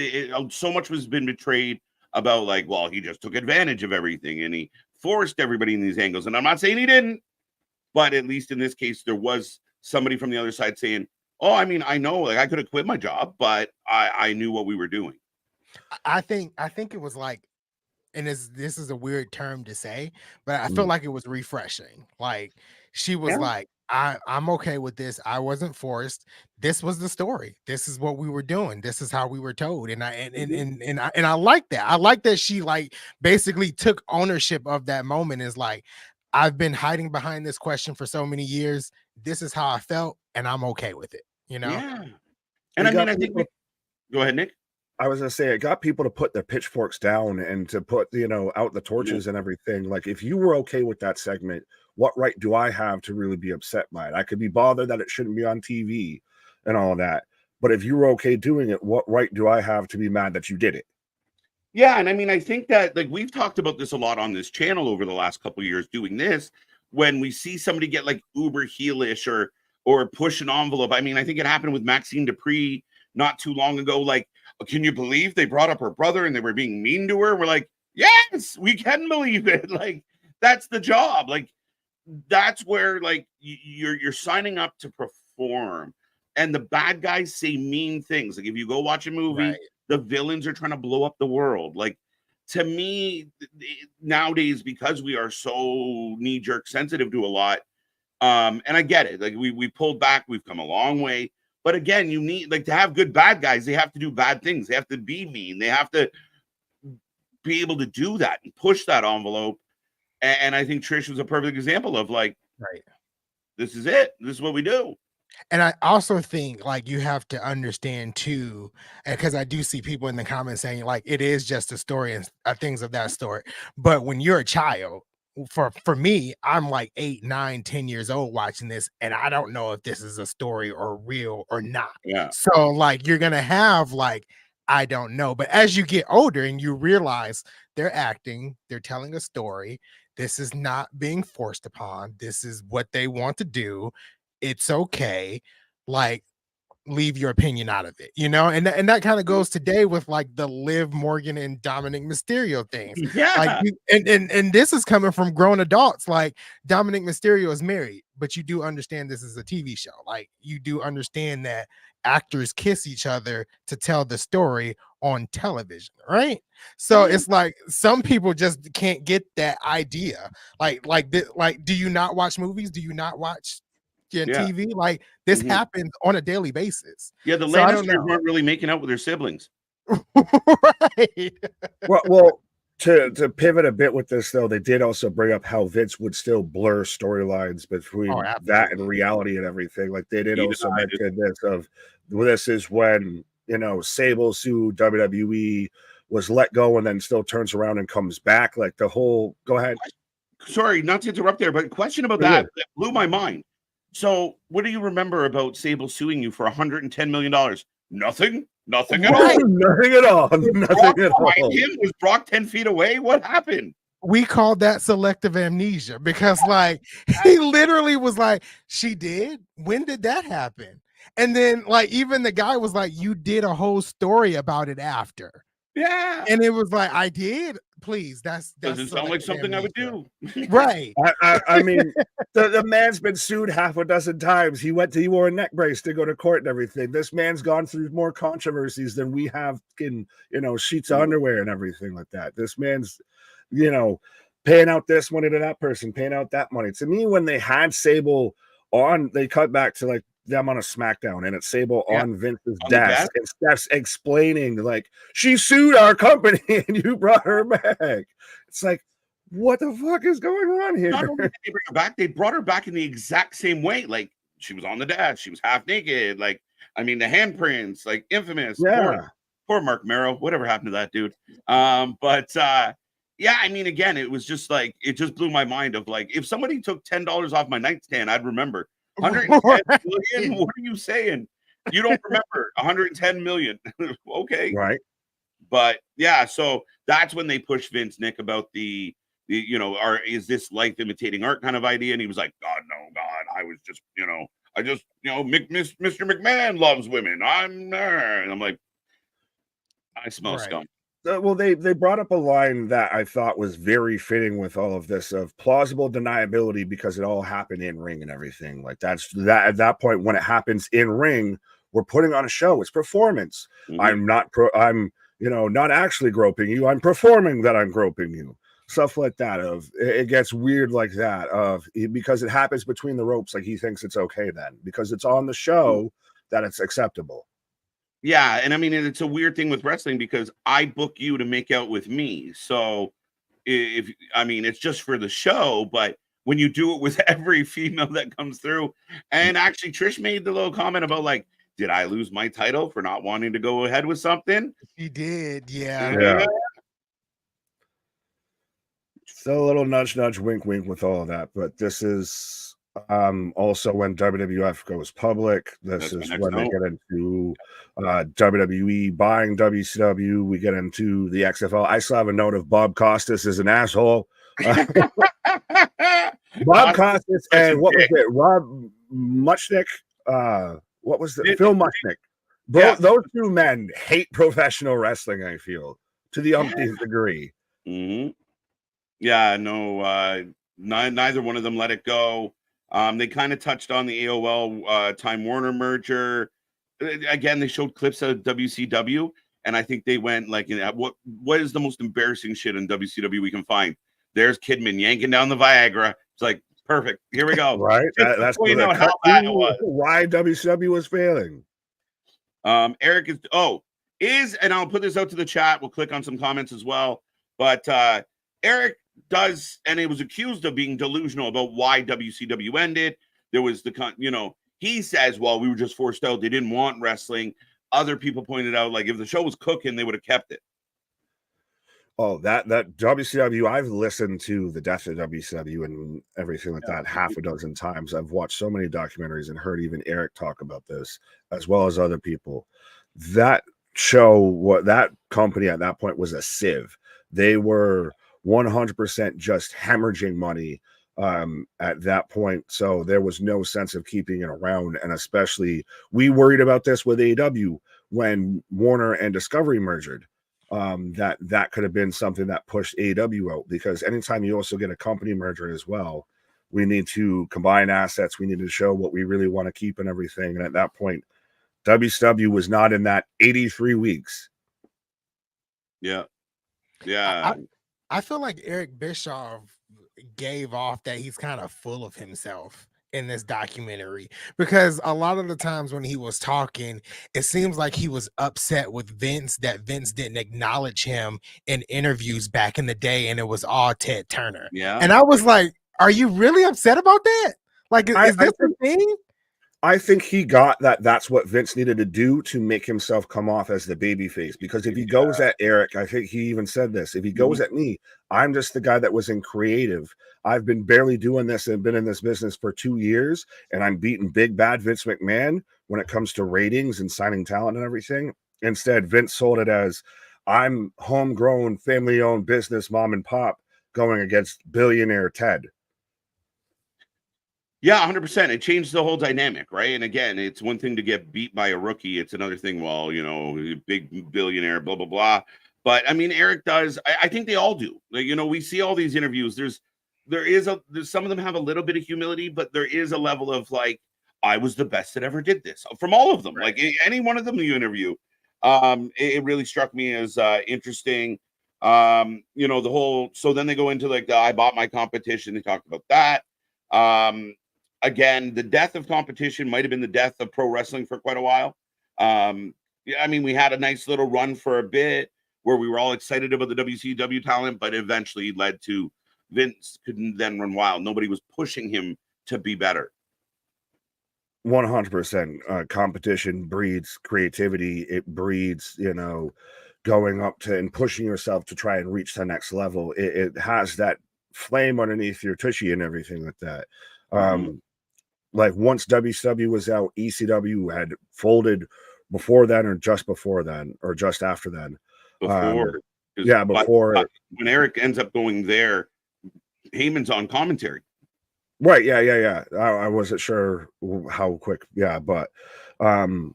so much was been betrayed about like, well, he just took advantage of everything and he forced everybody in these angles. And I'm not saying he didn't, but at least in this case, there was somebody from the other side saying, "Oh, I mean, I know, like I could have quit my job, but I knew what we were doing." I think it was like, and this is a weird term to say, but I felt like it was refreshing. Like she was Yeah, like, I'm okay with this. I wasn't forced. This was the story. This is what we were doing. This is how we were told. And I mhm. and I like that. I like that she like basically took ownership of that moment. Is like, I've been hiding behind this question for so many years. This is how I felt, and I'm okay with it. You know? Yeah. And It I mean, got I think people. we go ahead, Nick. I was gonna say it got people to put their pitchforks down and to put, out the Mhm. torches and everything. Like, if you were okay with that segment, what right do I have to really be upset by it? I could be bothered that it shouldn't be on TV and all that. But if you were okay doing it, what right do I have to be mad that you did it? Yeah, and I mean, I think that like we've talked about this a lot on this channel over the last couple of years doing this. When we see somebody get like uber heelish or push an envelope. I mean, I think it happened with Maxine Dupree not too long ago. Like, can you believe they brought up her brother and they were being mean to her? We're like, yes, we can believe it. Like, that's the job. Like, that's where like you're signing up to perform, and the bad guys say mean things. Like if you go watch a movie, Right. the villains are trying to blow up the world. Like to me nowadays, because we are so knee-jerk sensitive to a lot, and I get it, like we pulled back, we've come a long way, but again, you need like to have good bad guys, they have to do bad things, they have to be mean, they have to be able to do that and push that envelope. And I think Trish was a perfect example of like, Right. this is it. This is what we do. And I also think like you have to understand too, because I do see people in the comments saying like it is just a story and things of that sort. But when you're a child, for me, I'm like 8, 9, 10 years old watching this, and I don't know if this is a story or real or not. Yeah. So like you're gonna have like, I don't know. But as you get older and you realize they're acting, they're telling a story. This is not being forced upon. This is what they want to do. It's okay. Like, leave your opinion out of it, and that kind of goes today with like the Liv Morgan and Dominic Mysterio things. Like Yeah. you, and this is coming from grown adults. Like Dominic Mysterio is married, but you do understand this is a TV show. Like you do understand that actors kiss each other to tell the story on television, right? So Yeah. it's like some people just can't get that idea. Like do you not watch movies? Do you not watch Yeah. TV? Like this Mhm. happens on a daily basis. Yeah. The So I don't Lannisters know. weren't really making out with their siblings. Right. Well, to pivot a bit with this though, they did also bring up how Vince would still blur storylines Oh, between that and absolutely. reality and everything. Like they did He also denied it. mention this of this is when Sable sued WWE, was let go and then still turns around and comes back. Like the whole go ahead. Sorry, not to interrupt there, but question about You're that good. that blew my mind. So, what do you remember about Sable suing you for $110 million? Nothing. Nothing at all. Right. Nothing at all. Was Nothing Brock at behind all. him? Was Brock 10 feet away? What happened? We call that selective amnesia because like he literally was like, she did? When did that happen? And then like even the guy was like, you did a whole story about it after. Yeah. And it was like, I did. Please, that's Doesn't sound like something I would do. Right. I mean, the man's been sued half a dozen times. He wore a neck brace to go to court and everything. This man's gone through more controversies than we have in, sheets of underwear and everything like that. This man's, paying out this money to that person, paying out that money. To me, when they had Sable on, they cut back to like them on a SmackDown, and it's Sable on Vince's desk, and Steph's explaining like, she sued our company and you brought her back. It's like, what the fuck is going on here? Not only did they bring her back, they brought her back in the exact same way. Like, she was on the desk, she was half naked. Like, I mean, the handprints, like infamous. Yeah. Poor Mark Merrow. Whatever happened to that dude? Yeah, I mean, again, it was just like, it just blew my mind of like, if somebody took $10 off my nightstand, I'd remember. 110 million? What are you saying? You don't remember 110 million. Okay. Right. But yeah, so that's when they pushed Vince, Nick, about the is this life imitating art kind of idea? And he was like, God, no, God, I was just, Mr. McMahon loves women. I'm there. And I'm like, I smell scum. Well, they brought up a line that I thought was very fitting with all of this of plausible deniability, because it all happened in ring and everything. Like that at that point, when it happens in ring, we're putting on a show. It's performance. Mm-hmm. I'm not actually groping you. I'm performing that I'm groping you. Stuff like that. It gets weird like that because it happens between the ropes. Like he thinks it's okay then because it's on the show that it's acceptable. Yeah, and I mean, it's a weird thing with wrestling because I book you to make out with me. So it's just for the show, but when you do it with every female that comes through, and actually Trish made the little comment about like, did I lose my title for not wanting to go ahead with something? She did, yeah. So a little nudge, wink, wink with all of that, but this is also when WWF goes public. This is when they get into WWE buying WCW. We get into the XFL. I still have a note of Bob Costas is an asshole. Bob Costas and what was it? Rob Muchnick. What was it? Phil Muchnick. Those two men hate professional wrestling, I feel, to the umpteenth degree. Mm-hmm. Yeah, no, neither one of them let it go. They kind of touched on the AOL Time Warner merger. Again, they showed clips of WCW, and I think they went like, what is the most embarrassing shit in WCW we can find? There's Kidman yanking down the Viagra. It's like, perfect. Here we go. Right. That's how bad it was. Why WCW was failing. Eric is, and I'll put this out to the chat. We'll click on some comments as well. But Eric does, and it was accused of being delusional about why WCW ended. There was he says, well, we were just forced out. They didn't want wrestling. Other people pointed out, like, if the show was cooking, they would have kept it. Oh, that WCW, I've listened to the death of WCW and everything like that half a dozen times. I've watched so many documentaries and heard even Eric talk about this, as well as other people. That show, that company at that point was a sieve. They were 100% just hemorrhaging money at that point. So there was no sense of keeping it around. And especially, we worried about this with AEW when Warner and Discovery merged. That could have been something that pushed AEW out, because anytime you also get a company merger as well, we need to combine assets. We need to show what we really want to keep and everything. And at that point, WCW was not in that 83 weeks. Yeah. I feel like Eric Bischoff gave off that he's kind of full of himself in this documentary, because a lot of the times when he was talking, it seems like he was upset with Vince that Vince didn't acknowledge him in interviews back in the day, and it was all Ted Turner. Yeah. And I was like, are you really upset about that? Like, is this a thing? I think he got that that's what Vince needed to do to make himself come off as the babyface. Because if he goes at Eric, I think he even said this, if he goes at me, I'm just the guy that was in creative. I've been barely doing this and been in this business for 2 years, and I'm beating big bad Vince McMahon when it comes to ratings and signing talent and everything. Instead, Vince sold it as, I'm homegrown, family-owned business, mom and pop, going against billionaire Ted. Yeah, 100%. It changed the whole dynamic, right? And again, it's one thing to get beat by a rookie. It's another thing, big billionaire, blah, blah, blah. But I mean, Eric does. I think they all do. Like, you know, we see all these interviews. There's some of them have a little bit of humility, but there is a level of like, I was the best that ever did this from all of them. Right. Like any one of them you interview. It really struck me as interesting. You know, the whole, so then they go into like I bought my competition. They talked about that. Again, the death of competition might have been the death of pro wrestling for quite a while. Yeah, I mean, we had a nice little run for a bit where we were all excited about the WCW talent, but eventually led to Vince couldn't then run wild. Nobody was pushing him to be better. 100%. Competition breeds creativity. It breeds, you know, going up to and pushing yourself to try and reach the next level. It has that flame underneath your tushy and everything like that. Like once WCW was out, ECW had folded before then, or just before then, or just after then. Before, before when Eric ends up going there, Heyman's on commentary. Right. Yeah. I wasn't sure how quick. Yeah. But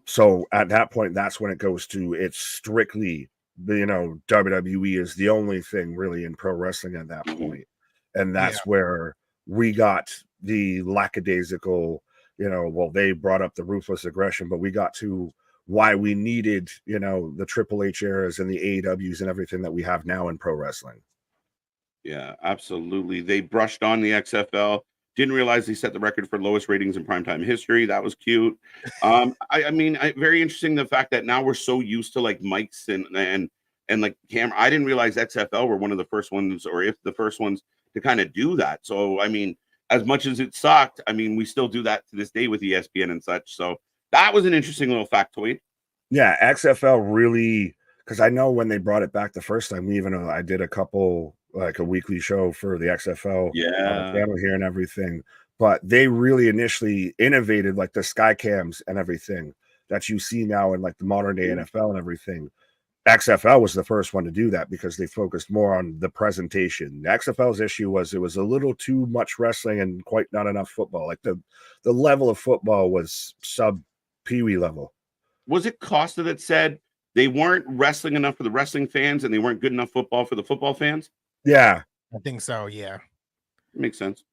so at that point, that's when it goes to it's strictly, you know, WWE is the only thing really in pro wrestling at that point. And that's where we got the lackadaisical, you know, well, they brought up the ruthless aggression, but we got to why we needed, you know, the Triple H eras and the AEWs and everything that we have now in pro wrestling. Yeah, absolutely. They brushed on the XFL. Didn't realize they set the record for lowest ratings in primetime history. That was cute. I mean, very interesting the fact that now we're so used to like mics and like camera. I didn't realize XFL were one of the first ones, or if the first ones to kind of do that. So I mean, as much as it sucked, I mean, we still do that to this day with ESPN and such. So that was an interesting little factoid. Yeah, XFL really, because I know when they brought it back the first time, I did a couple, like a weekly show for the XFL channel here and everything. But they really initially innovated like the sky cams and everything that you see now in like the modern day NFL and everything. XFL was the first one to do that because they focused more on the presentation. The XFL's issue was it was a little too much wrestling and quite not enough football. Like the level of football was sub Pee-wee level. Was it Costa that said they weren't wrestling enough for the wrestling fans and they weren't good enough football for the football fans? Yeah, I think so. Yeah, makes sense.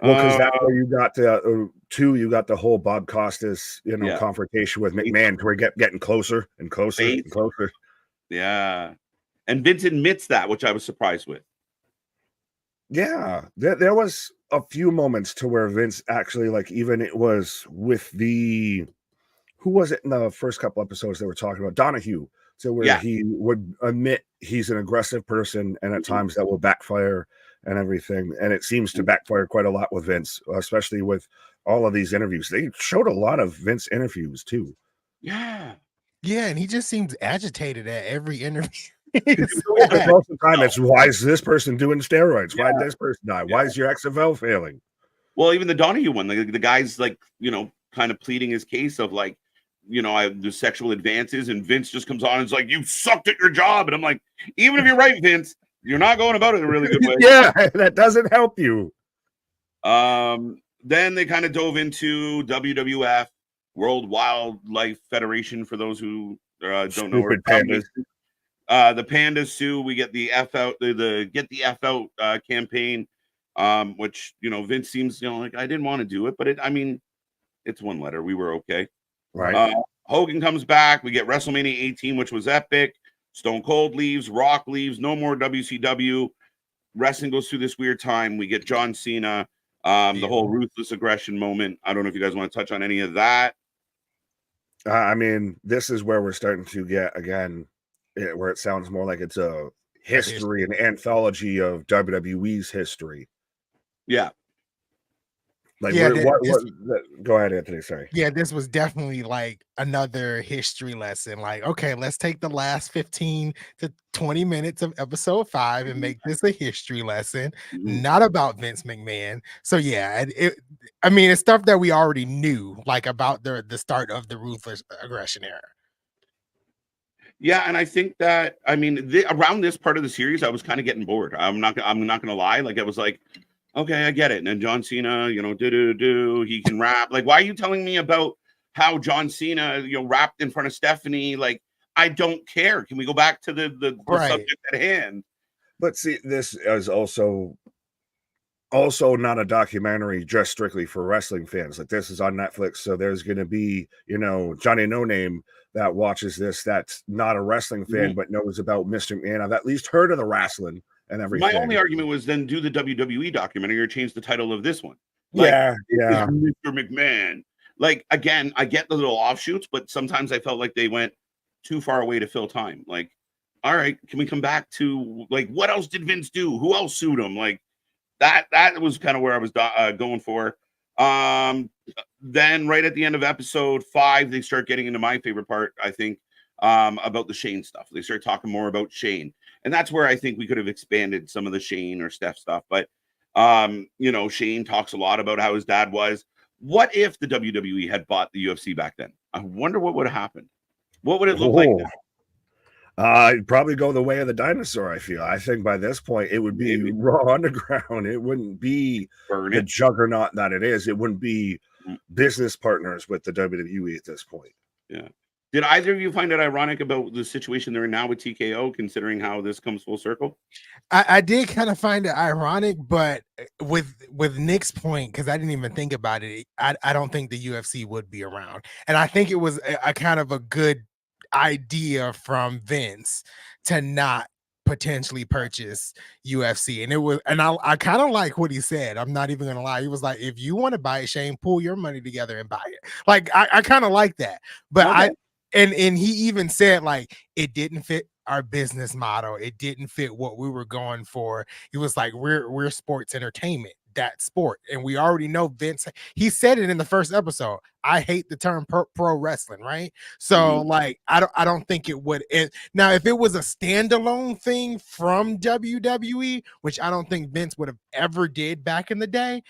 Well, because that's where you got you got the whole Bob Costas, you know, confrontation with McMahon, where getting closer and closer and closer. Yeah, and Vince admits that, which I was surprised with. Yeah, there was a few moments to where Vince actually, like, even it was with the who was it in the first couple episodes they were talking about Donahue, so where he would admit he's an aggressive person, and at times that will backfire and everything. And it seems to backfire quite a lot with Vince, especially with all of these interviews. They showed a lot of Vince interviews too. Yeah, and he just seems agitated at every interview. Most of the time, it's why is this person doing steroids? Why did this person die? Why is your XFL failing? Well, even the Donahue one, the guy's like, you know, kind of pleading his case of like, you know, the sexual advances, and Vince just comes on and is like, you sucked at your job. And I'm like, even if you're right, Vince, you're not going about it a really good way. Yeah, that doesn't help you. Then they kind of dove into WWF, World Wildlife Federation, for those who don't know. Pandas. The pandas sue. We get the F out, the get the F out campaign, which, you know, Vince seems, you know, like, I didn't want to do it, but I mean, it's one letter. We were okay. Right. Hogan comes back. We get WrestleMania 18, which was epic. Stone Cold leaves. Rock leaves. No more WCW. Wrestling goes through this weird time. We get John Cena. The whole ruthless aggression moment. I don't know if you guys want to touch on any of that. I mean, this is where we're starting to get, again, where it sounds more like it's a history, an anthology of WWE's history. Yeah. Like, go ahead, Anthony. Sorry. Yeah, this was definitely like another history lesson. Like, okay, let's take the last 15 to 20 minutes of episode 5 and make this a history lesson, not about Vince McMahon. So yeah, I mean, it's stuff that we already knew, like about the start of the ruthless aggression era. Yeah, and I think that, I mean, around this part of the series, I was kind of getting bored. I'm not gonna lie. Like, it was like, okay, I get it. And then John Cena, you know, he can rap. Like, why are you telling me about how John Cena, you know, rapped in front of Stephanie? Like, I don't care. Can we go back to the Right. subject at hand? But see, this is also not a documentary just strictly for wrestling fans. Like, this is on Netflix, so there's going to be, you know, Johnny No Name that watches this that's not a wrestling fan but knows about Mr. McMahon. I've at least heard of the wrestling and everything. My only argument was then do the WWE documentary or change the title of this one. Like, yeah, Mr. McMahon. Like, again, I get the little offshoots, but sometimes I felt like they went too far away to fill time. Like, all right, can we come back to, like, what else did Vince do? Who else sued him? Like, that was kind of where I was going for. Then right at the end of episode 5, they start getting into my favorite part, I think, about the Shane stuff. They start talking more about Shane. And that's where I think we could have expanded some of the Shane or Steph stuff. But, you know, Shane talks a lot about how his dad was. What if the WWE had bought the UFC back then? I wonder what would have happened. What would it look like now? It'd probably go the way of the dinosaur, I feel. I think by this point, it would be Raw Underground. It wouldn't be the juggernaut that it is. It wouldn't be business partners with the WWE at this point. Yeah. Did either of you find it ironic about the situation they're in now with TKO, considering how this comes full circle? I did kind of find it ironic, but with Nick's point, because I didn't even think about it, I don't think the UFC would be around. And I think it was a kind of a good idea from Vince to not potentially purchase UFC. And it was, and I kind of like what he said. I'm not even gonna lie. He was like, if you want to buy it, Shane, pull your money together and buy it. Like, I kind of like that. But and he even said, like, it didn't fit our business model. It didn't fit what we were going for. He was like, we're sports entertainment, that sport. And we already know Vince, he said it in the first episode. I hate the term pro wrestling, right? So like, I don't think it would. Now, if it was a standalone thing from WWE, which I don't think Vince would have ever did back in the day,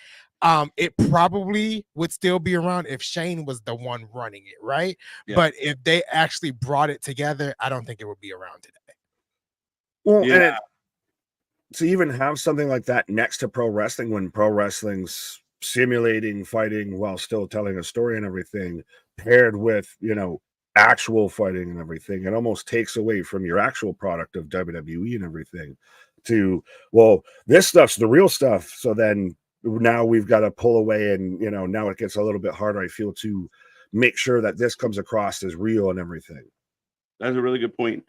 it probably would still be around if Shane was the one running it, right? Yeah. But if they actually brought it together, I don't think it would be around today. Well, yeah. To even have something like that next to pro wrestling, when pro wrestling's simulating fighting while still telling a story and everything, paired with, you know, actual fighting and everything, it almost takes away from your actual product of WWE and everything. To, well, this stuff's the real stuff. So then now we've got to pull away, and, you know, now it gets a little bit harder, I feel, to make sure that this comes across as real and everything. That's a really good point.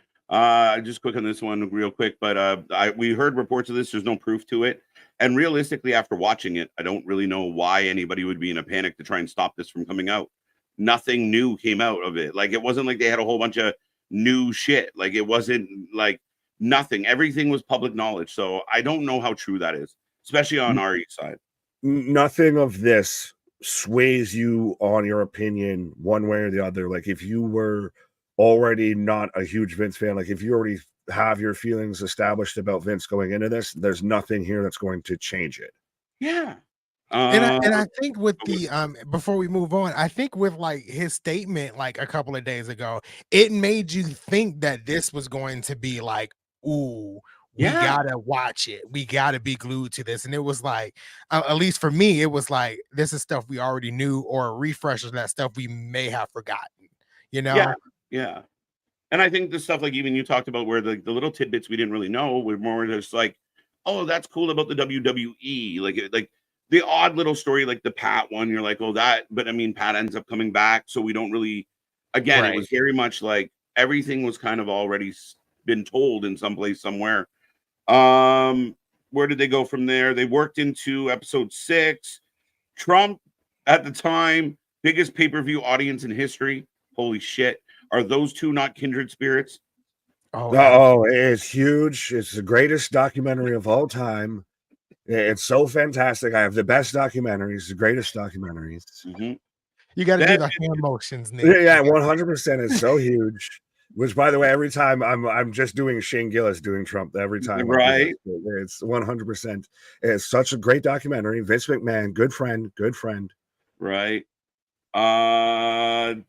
Just quick on this one real quick, but we heard reports of this. There's no proof to it. And realistically, after watching it, I don't really know why anybody would be in a panic to try and stop this from coming out. Nothing new came out of it. Like, it wasn't like they had a whole bunch of new shit. Like, it wasn't like nothing. Everything was public knowledge. So I don't know how true that is, especially on our side. Nothing of this sways you on your opinion one way or the other. Like, if you were already not a huge Vince fan, like if you already have your feelings established about Vince going into this, there's nothing here that's going to change it. Yeah. And I think with the before we move on, I think with like his statement like a couple of days ago, it made you think that this was going to be like, ooh, we gotta watch it. We gotta be glued to this. And it was like, at least for me, it was like, this is stuff we already knew, or a refresh of that stuff we may have forgotten, you know? Yeah. And I think the stuff like even you talked about where the little tidbits we didn't really know were more just like, oh, that's cool about the WWE. Like the odd little story, like the Pat one, you're like, oh, that, but I mean, Pat ends up coming back. So we don't really, again, It was very much like everything was kind of already been told in some place somewhere. Where did they go from there? They worked into episode 6. Trump at the time, biggest pay-per-view audience in history. Holy shit. Are those two not kindred spirits? Oh, it's huge. It's the greatest documentary of all time. It's so fantastic. I have the best documentaries, the greatest documentaries. You got to do the hand motions, Nick. Yeah, 100%. It's so huge. Which, by the way, every time I'm just doing Shane Gillis doing Trump every time. Right. It's 100%. It's such a great documentary. Vince McMahon, good friend. Right.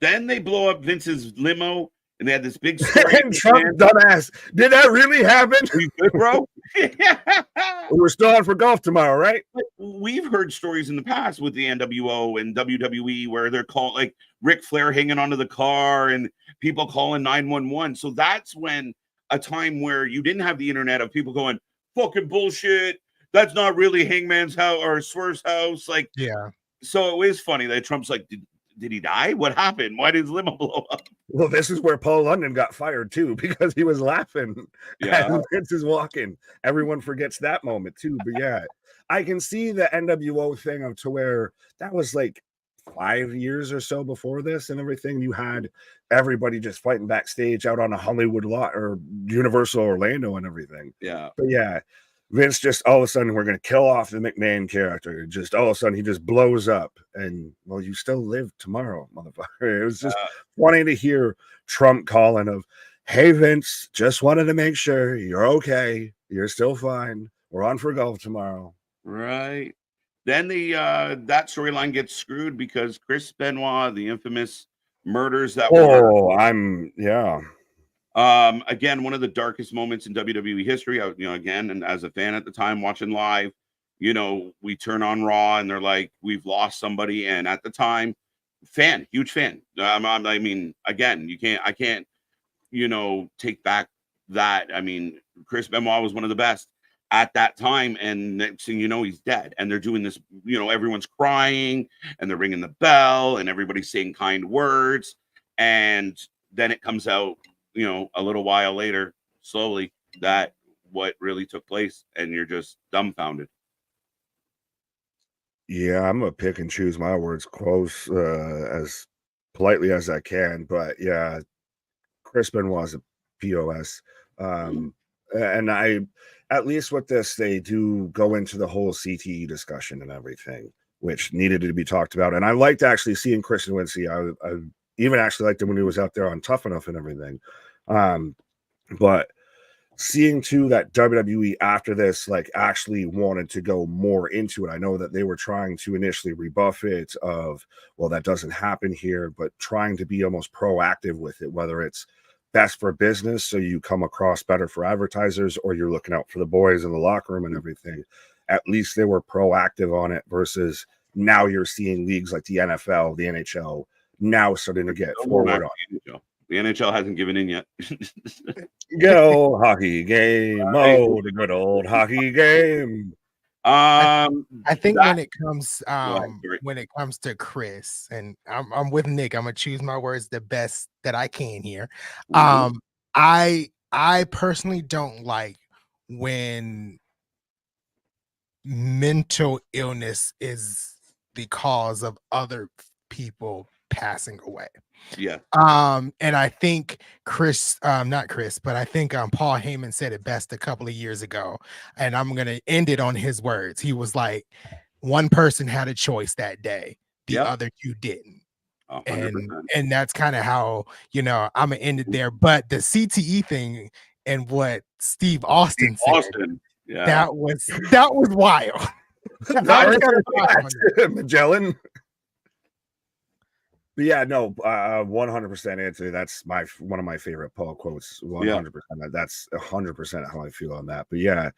Then they blow up Vince's limo and they had this big story. And Trump, dumbass, did that really happen? Are you good, bro? We're still on for golf tomorrow, right? But we've heard stories in the past with the NWO and WWE where they're called like Ric Flair hanging onto the car and people calling 911. So that's when a time where you didn't have the internet of people going, fucking bullshit. That's not really Hangman's house or Swerve's house. Like, Yeah. So it is funny that Trump's like, did he die? What happened? Why did his limo blow up? Well, this is where Paul London got fired too, because he was laughing as Vince is walking. Everyone forgets that moment too. But yeah, I can see the NWO thing of to where that was like 5 years or so before this and everything. You had everybody just fighting backstage out on a Hollywood lot or Universal Orlando and everything. Yeah. But yeah, Vince just all of a sudden we're going to kill off the McMahon character. Just all of a sudden he just blows up, and well, you still live tomorrow, motherfucker. It was just funny to hear Trump calling of, "Hey Vince, just wanted to make sure you're okay. You're still fine. We're on for golf tomorrow." Right. Then the that storyline gets screwed because Chris Benoit, the infamous murders that again, one of the darkest moments in WWE history. Again, and as a fan at the time watching live, we turn on Raw and they're like, we've lost somebody. And at the time, huge fan. I mean, again, I can't, take back that. I mean, Chris Benoit was one of the best at that time. And next thing you know, he's dead. And they're doing this, everyone's crying and they're ringing the bell and everybody's saying kind words. And then it comes out, a little while later, slowly, that what really took place, and you're just dumbfounded. Yeah, I'm gonna pick and choose my words close as politely as I can, but yeah, Chris Benoit's a POS. And I, at least with this, they do go into the whole CTE discussion and everything, which needed to be talked about. And I liked actually seeing Christian Winsey. I even actually liked him when he was out there on Tough Enough and everything. But seeing too that WWE after this like actually wanted to go more into it. I know that they were trying to initially rebuff it of, well, that doesn't happen here, but trying to be almost proactive with it, whether it's best for business so you come across better for advertisers, or you're looking out for the boys in the locker room and everything. At least they were proactive on it versus now you're seeing leagues like the NFL, the NHL now starting to get forward on it. The NHL hasn't given in yet. Good old hockey game. Oh, the good old hockey game. I think when it comes to Chris, and I'm with Nick, I'm gonna choose my words the best that I can here. I personally don't like when mental illness is the cause of other people passing away. Yeah. And I think not Chris, but I think Paul Heyman said it best a couple of years ago, and I'm gonna end it on his words. He was like, one person had a choice that day, the other two didn't. 100%. And that's kind of how, I'm gonna end it there. But the CTE thing and what Steve Austin said, that was wild. Magellan. But yeah, no, 100%, Anthony. That's one of my favorite Paul quotes. 100%. That's 100% how I feel on that. But yeah,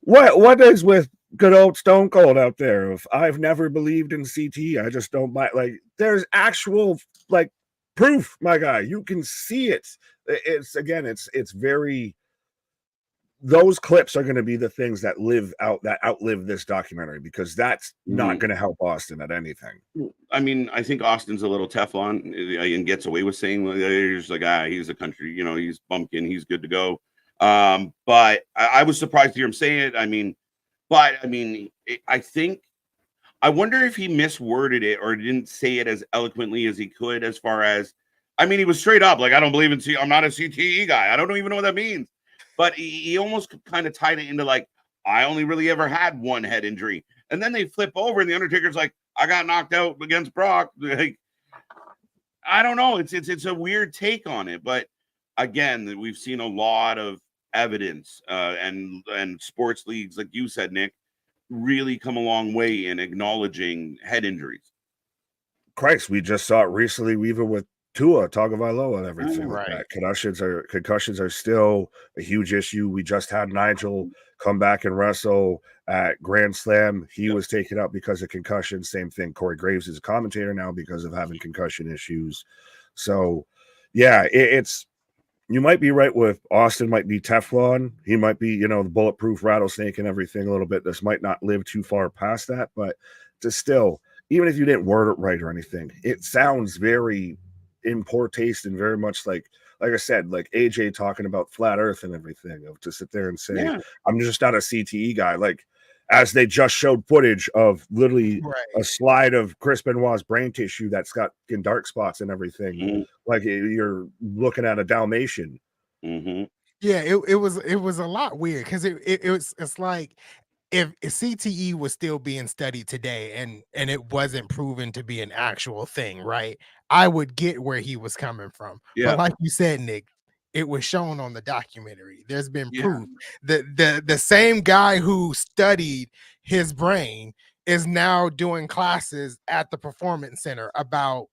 what is with good old Stone Cold out there? If I've never believed in CT, I just don't buy. Like, there's actual like proof, my guy. You can see it. It's very. Those clips are going to be the things that outlive this documentary, because that's not going to help Austin at anything. I mean, I think Austin's a little Teflon and gets away with saying he's like, he's a country, he's bumpkin, he's good to go. But I was surprised to hear him say it. I wonder if he misworded it or didn't say it as eloquently as he could, as far as, he was straight up like, I don't believe in I'm not a CTE guy. I don't even know what that means. But he almost kind of tied it into like, I only really ever had one head injury. And then they flip over and the Undertaker's like, I got knocked out against Brock. Like, I don't know. It's a weird take on it. But again, we've seen a lot of evidence and sports leagues, like you said, Nick, really come a long way in acknowledging head injuries. Christ, we just saw it recently, even with Tua Tagovailoa and everything like Right. that. Concussions are still a huge issue. We just had Nigel come back and wrestle at Grand Slam. He was taken out because of concussion. Same thing. Corey Graves is a commentator now because of having concussion issues. So, yeah, it's you might be right with Austin might be Teflon. He might be, the bulletproof rattlesnake and everything a little bit. This might not live too far past that, but to still, even if you didn't word it right or anything, it sounds very in poor taste and very much like I said, like AJ talking about flat earth and everything, of to sit there and say, Yeah. I'm just not a CTE guy. Like, as they just showed footage of literally a slide of Chris Benoit's brain tissue that's got dark spots and everything. Like you're looking at a Dalmatian. Yeah, it was a lot weird because it's like if CTE was still being studied today and it wasn't proven to be an actual thing, right? I would get where he was coming from. Yeah. But like you said, Nick, it was shown on the documentary. There's been Yeah. proof that the same guy who studied his brain is now doing classes at the performance center about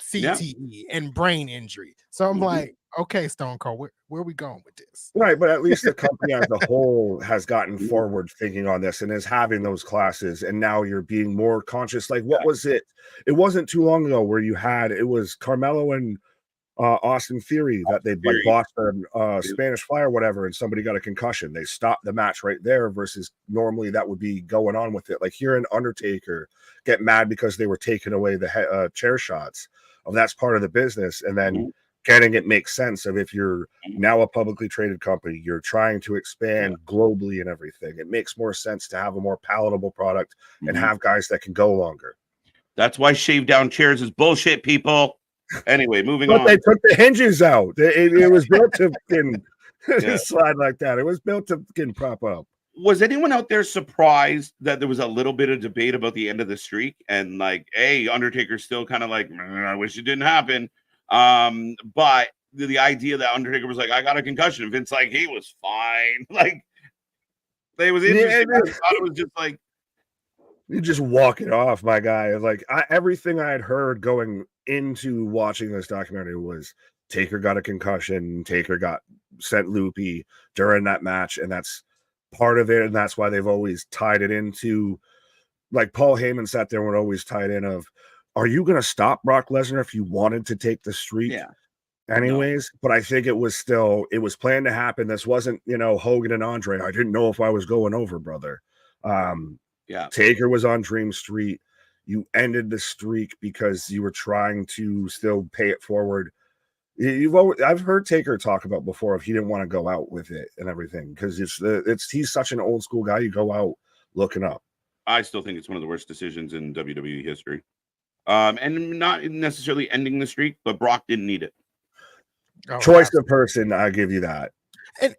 CTE and brain injury. So I'm like, okay, Stone Cold, where are we going with this? Right, but at least the company as a whole has gotten forward thinking on this and is having those classes, and now you're being more conscious. Like, what was it? It wasn't too long ago where it was Carmelo and Austin Theory that they like Boston Spanish Fly or whatever, and somebody got a concussion. They stopped the match right there versus normally that would be going on with it. Like hearing Undertaker get mad because they were taking away the chair shots. That's part of the business, and then getting it makes sense of if you're now a publicly traded company, you're trying to expand globally and everything. It makes more sense to have a more palatable product and have guys that can go longer. That's why shave down chairs is bullshit, people. Anyway, moving on. They took the hinges out. It was built to slide like that. It was built to prop up. Was anyone out there surprised that there was a little bit of debate about the end of the streak and like, hey, Undertaker's still kind of like, I wish it didn't happen. But the idea that Undertaker was like, I got a concussion, and Vince like, he was fine. Like, it was interesting. I thought it was just like, you just walk it off, my guy. Like everything I had heard going into watching this documentary was Taker got a concussion, Taker got sent loopy during that match, and that's part of it, and that's why they've always tied it into, like Paul Heyman sat there and would always tie it in of, are you going to stop Brock Lesnar if you wanted to take the streak? Yeah. Anyways, but I think it was planned to happen. This wasn't, Hogan and Andre. I didn't know if I was going over, brother. Taker was on Dream Street. You ended the streak because you were trying to still pay it forward. I've heard Taker talk about before if he didn't want to go out with it and everything because he's such an old school guy. You go out looking up. I still think it's one of the worst decisions in WWE history. And not necessarily ending the streak, but Brock didn't need it. Choice of person, I give you that.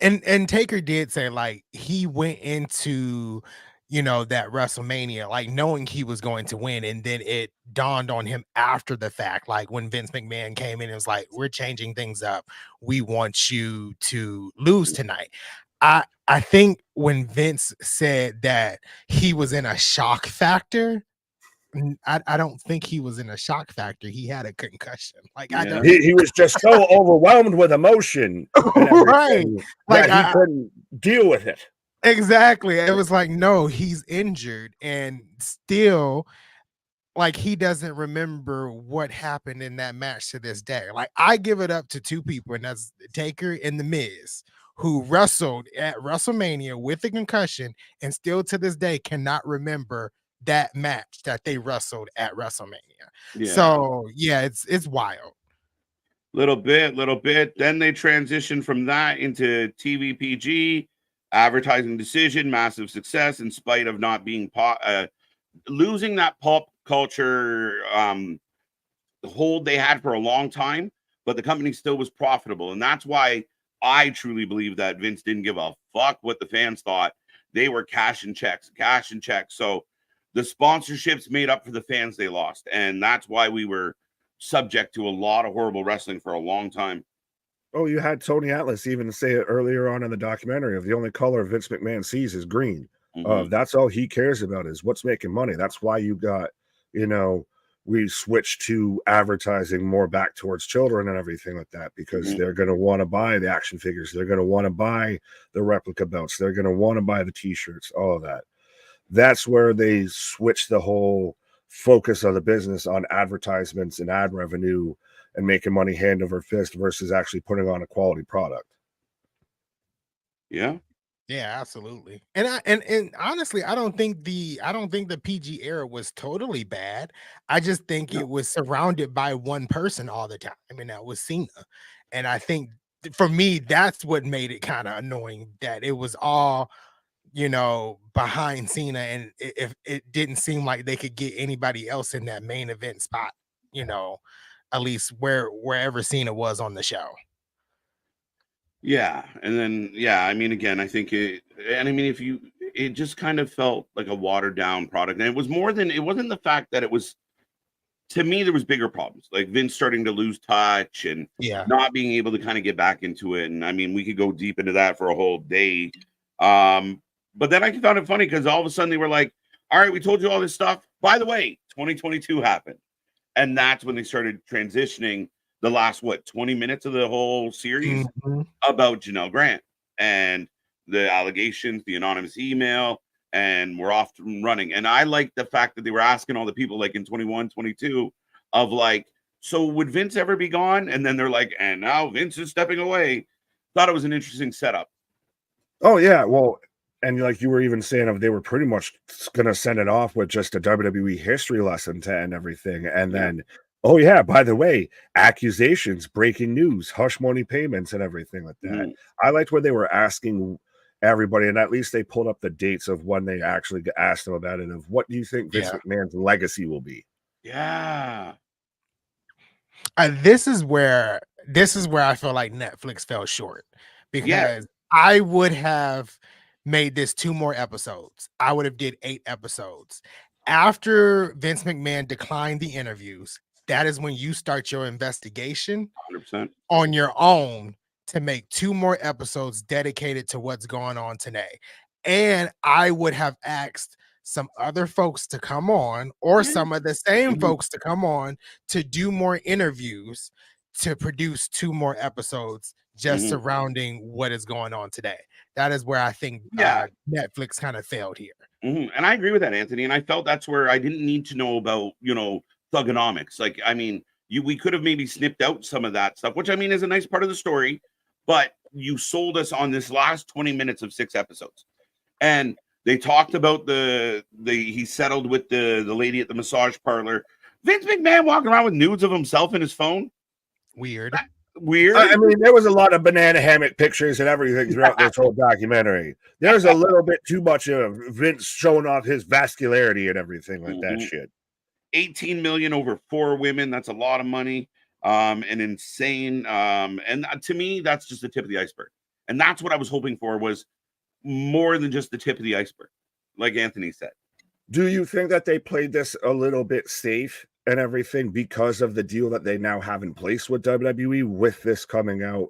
And Taker did say like he went into that WrestleMania like knowing he was going to win, and then it dawned on him after the fact, like when Vince McMahon came in and was like, we're changing things up, we want you to lose tonight. I think when Vince said that he was in a shock factor, I don't think he was in a shock factor. He had a concussion. Like he was just so overwhelmed with emotion, right? Like he couldn't deal with it. Exactly. It was like, no, he's injured, and still, like he doesn't remember what happened in that match to this day. Like I give it up to two people, and that's Taker and The Miz, who wrestled at WrestleMania with a concussion, and still to this day cannot remember that match that they wrestled at WrestleMania. So yeah, it's wild. Little bit. Then they transitioned from that into TVPG, advertising decision, massive success in spite of not being losing that pop culture hold they had for a long time, but the company still was profitable. And that's why I truly believe that Vince didn't give a fuck what the fans thought. They were cashing checks. So the sponsorships made up for the fans they lost. And that's why we were subject to a lot of horrible wrestling for a long time. Oh, you had Tony Atlas even say it earlier on in the documentary of the only color Vince McMahon sees is green. That's all he cares about is what's making money. That's why you got, we switch to advertising more back towards children and everything like that, because they're going to want to buy the action figures. They're going to want to buy the replica belts. They're going to want to buy the t-shirts, all of that. That's where they switch the whole focus of the business on advertisements and ad revenue and making money hand over fist versus actually putting on a quality product. Yeah. Yeah, absolutely. And honestly, I don't think the PG era was totally bad. I just think it was surrounded by one person all the time, and that was Cena. And I think for me, that's what made it kind of annoying, that it was all, behind Cena, and if it didn't seem like they could get anybody else in that main event spot, at least wherever Cena was on the show. Yeah. And then, I mean, again, I think it just kind of felt like a watered down product. And it wasn't the fact that it was, to me, there was bigger problems, like Vince starting to lose touch and not being able to kind of get back into it. And I mean, we could go deep into that for a whole day. But then I found it funny because all of a sudden they were like, all right, we told you all this stuff. By the way, 2022 happened. And that's when they started transitioning the last 20 minutes of the whole series about Janelle Grant and the allegations, the anonymous email, and we're off and running. And I like the fact that they were asking all the people, like in 21, 22, of like, so would Vince ever be gone? And then they're like, and now Vince is stepping away. Thought it was an interesting setup. Oh yeah, well, and like you were even saying, of they were pretty much gonna send it off with just a WWE history lesson to end everything, and then oh yeah, by the way, accusations, breaking news, hush money payments, and everything like that. I liked where they were asking everybody, and at least they pulled up the dates of when they actually asked them about it. Of what do you think Vince McMahon's legacy will be? Yeah. This is where I feel like Netflix fell short, because I would have made this 2 more episodes. I would have did 8 episodes. After Vince McMahon declined the interviews, that is when you start your investigation 100% on your own to make 2 more episodes dedicated to what's going on today. And I would have asked some other folks to come on, or some of the same folks to come on, to do more interviews, to produce 2 more episodes just surrounding what is going on today. That is where I think Netflix kind of failed here. And I agree with that, Anthony. And I felt that's where I didn't need to know about, thugonomics. Like, I mean, we could have maybe snipped out some of that stuff, which I mean is a nice part of the story, but you sold us on this last 20 minutes of 6 episodes. And they talked about he settled with the lady at the massage parlor. Vince McMahon walking around with nudes of himself in his phone. Weird. I mean, there was a lot of banana hammock pictures and everything throughout this whole documentary. There's a little bit too much of Vince showing off his vascularity and everything like that shit. 18 million over 4 women. That's a lot of money. And insane. And to me, that's just the tip of the iceberg. And that's what I was hoping for, was more than just the tip of the iceberg, like Anthony said. Do you think that they played this a little bit safe and everything because of the deal that they now have in place with WWE, with this coming out?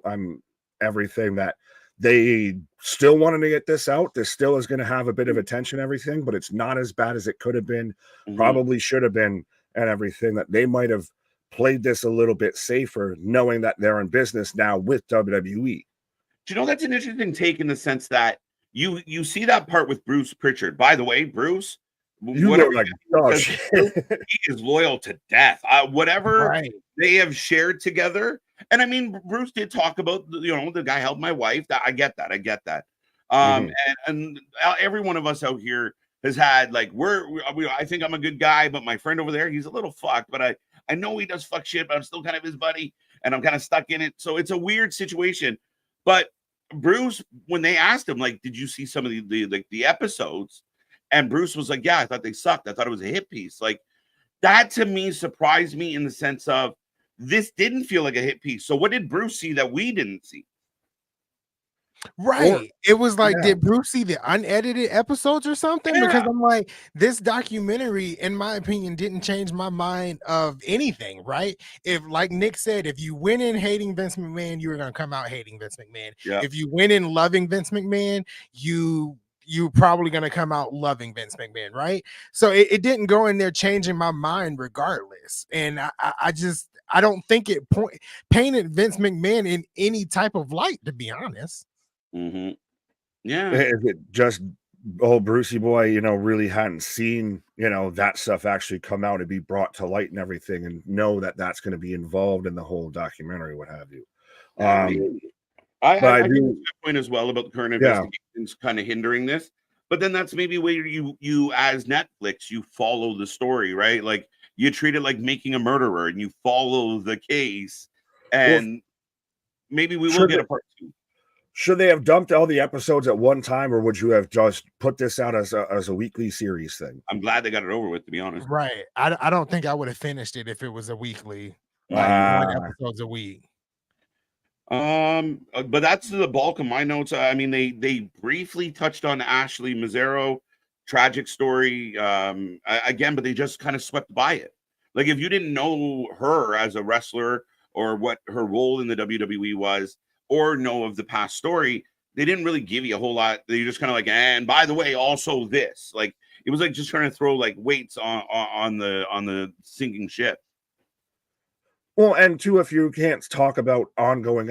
Everything that they still wanted to get this out. This still is going to have a bit of attention, everything, but it's not as bad as it could have been, probably should have been, and everything. That they might have played this a little bit safer, knowing that they're in business now with WWE. Do you know, that's an interesting take, in the sense that you see that part with Bruce Pritchard. By the way, Bruce, whatever, like, he is loyal to death. Whatever they have shared together. And I mean, Bruce did talk about, the guy helped my wife. I get that. And every one of us out here has had, like, I think I'm a good guy, but my friend over there, he's a little fucked, but I know he does fuck shit, but I'm still kind of his buddy, and I'm kind of stuck in it. So it's a weird situation. But Bruce, when they asked him, like, did you see some of the episodes? And Bruce was like, yeah, I thought they sucked. I thought it was a hit piece. Like, that to me surprised me, in the sense of, this didn't feel like a hit piece. So what did Bruce see that we didn't see? Right. It was like, did Bruce see the unedited episodes or something? Yeah. Because I'm like, this documentary, in my opinion, didn't change my mind of anything, right? If, like Nick said, if you went in hating Vince McMahon, you were going to come out hating Vince McMahon. Yeah. If you went in loving Vince McMahon, you you're probably going to come out loving Vince McMahon, right? So it didn't go in there changing my mind regardless. And I don't think it painted Vince McMahon in any type of light, to be honest. Mm-hmm. Yeah. Is it just old Brucey boy, really hadn't seen, that stuff actually come out and be brought to light and everything, and know that that's going to be involved in the whole documentary, what have you. I think that's a good point as well about the current investigations kind of hindering this. But then that's maybe where you as Netflix, you follow the story, right? Like you treat it like Making a Murderer, and you follow the case, and maybe we will get a part 2. Should they have dumped all the episodes at one time, or would you have just put this out as a weekly series thing? I'm glad they got it over with, to be honest. Right. I don't think I would have finished it if it was a weekly, like 1 episodes a week. But that's the bulk of my notes. I mean, they briefly touched on Ashley Mazzaro, tragic story. Again, but they just kind of swept by it. Like if you didn't know her as a wrestler or what her role in the WWE was, or know of the past story, they didn't really give you a whole lot. They just kind of like, and by the way, also this. Like it was like just trying to throw like weights on the sinking ship. Well, and too, if you can't talk about ongoing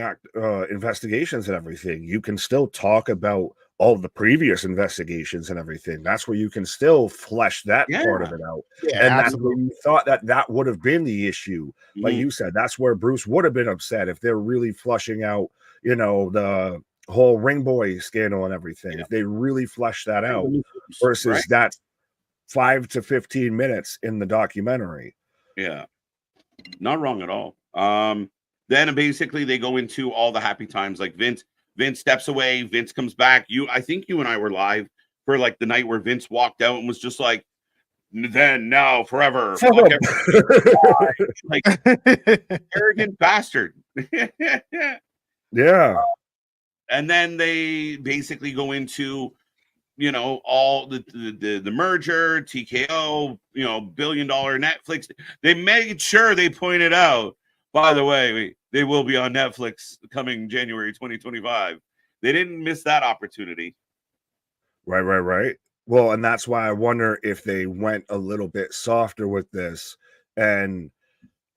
investigations and everything, you can still talk about all the previous investigations and everything. That's where you can still flesh that part of it out. Yeah, and that's where you thought that would have been the issue. Like you said, that's where Bruce would have been upset if they're really flushing out, the whole Ring Boy scandal and everything. Yeah. If they really flesh that out versus that 5 to 15 minutes in the documentary. Yeah. Not wrong at all. Then basically they go into all the happy times. Like Vince steps away, Vince comes back. I think you and I were live for like the night where Vince walked out and was just like, then, now, forever. Like arrogant bastard. Yeah. And then they basically go into all the merger, TKO, $1 billion Netflix. They made sure they pointed out, by the way, they will be on Netflix coming January 2025. They didn't miss that opportunity. Right. Well, and that's why I wonder if they went a little bit softer with this and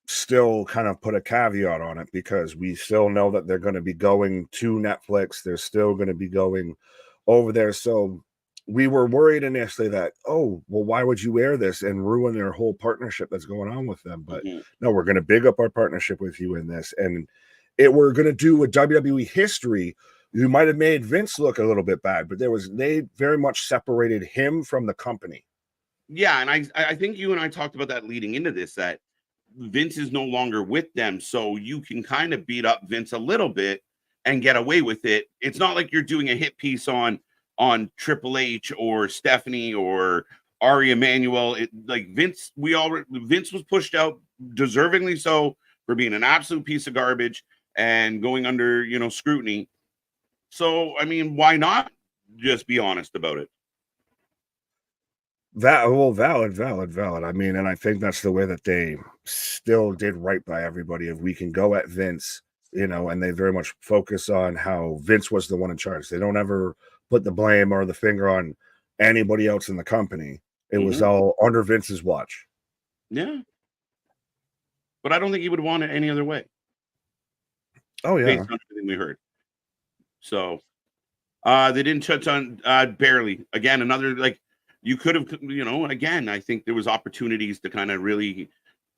still kind of put a caveat on it, because we still know that they're going to be going to Netflix. They're still going to be going over there. So we were worried initially that, oh, well, why would you air this and ruin their whole partnership that's going on with them? But no, we're going to big up our partnership with you in this. And we're going to do a WWE history. You might have made Vince look a little bit bad, but they very much separated him from the company. Yeah, and I think you and I talked about that leading into this, that Vince is no longer with them. So you can kind of beat up Vince a little bit and get away with it. It's not like you're doing a hit piece on Triple H or Stephanie or Ari Emanuel. Vince was pushed out, deservingly so, for being an absolute piece of garbage and going under, scrutiny. So, I mean, why not just be honest about it? Valid. I mean, and I think that's the way that they still did right by everybody. If we can go at Vince, and they very much focus on how Vince was the one in charge. They don't ever put the blame or the finger on anybody else in the company. It was all under Vince's watch. Yeah. But I don't think he would want it any other way. Oh, yeah. Based on everything we heard. So they didn't touch on barely. Again, another, you could have, again, I think there was opportunities to kind of really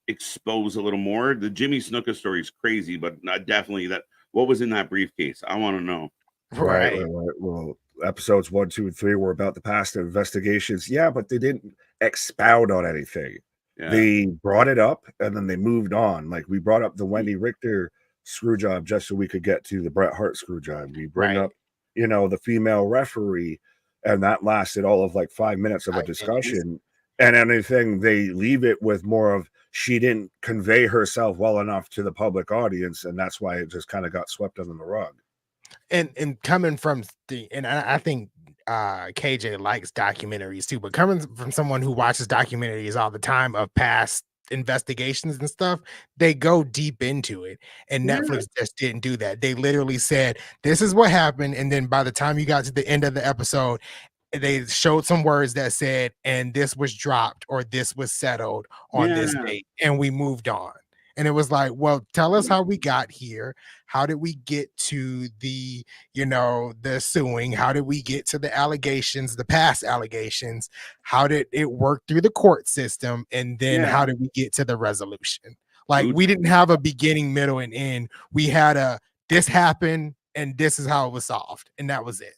expose a little more. The Jimmy Snuka story is crazy, but definitely what was in that briefcase. I want to know. Right. Well, episodes 1, 2, and 3 were about the past investigations. Yeah, but they didn't expound on anything. Yeah. They brought it up and then they moved on. Like we brought up the Wendy Richter screw job just so we could get to the Bret Hart screw job. We bring up, the female referee, and that lasted all of 5 minutes of a discussion. And anything, they leave it with more of, she didn't convey herself well enough to the public audience, and that's why it just kind of got swept under the rug. And coming from I think KJ likes documentaries too, but coming from someone who watches documentaries all the time of past investigations and stuff, they go deep into it, and Netflix just didn't do that. They literally said, this is what happened, and then by the time you got to the end of the episode, they showed some words that said, and this was dropped or this was settled on this date, and we moved on. And it was like, well, tell us how we got here. How did we get to the, the suing? How did we get to the allegations, the past allegations? How did it work through the court system? And then how did we get to the resolution? Like, we didn't have a beginning, middle, and end. We had this happened and this is how it was solved. And that was it.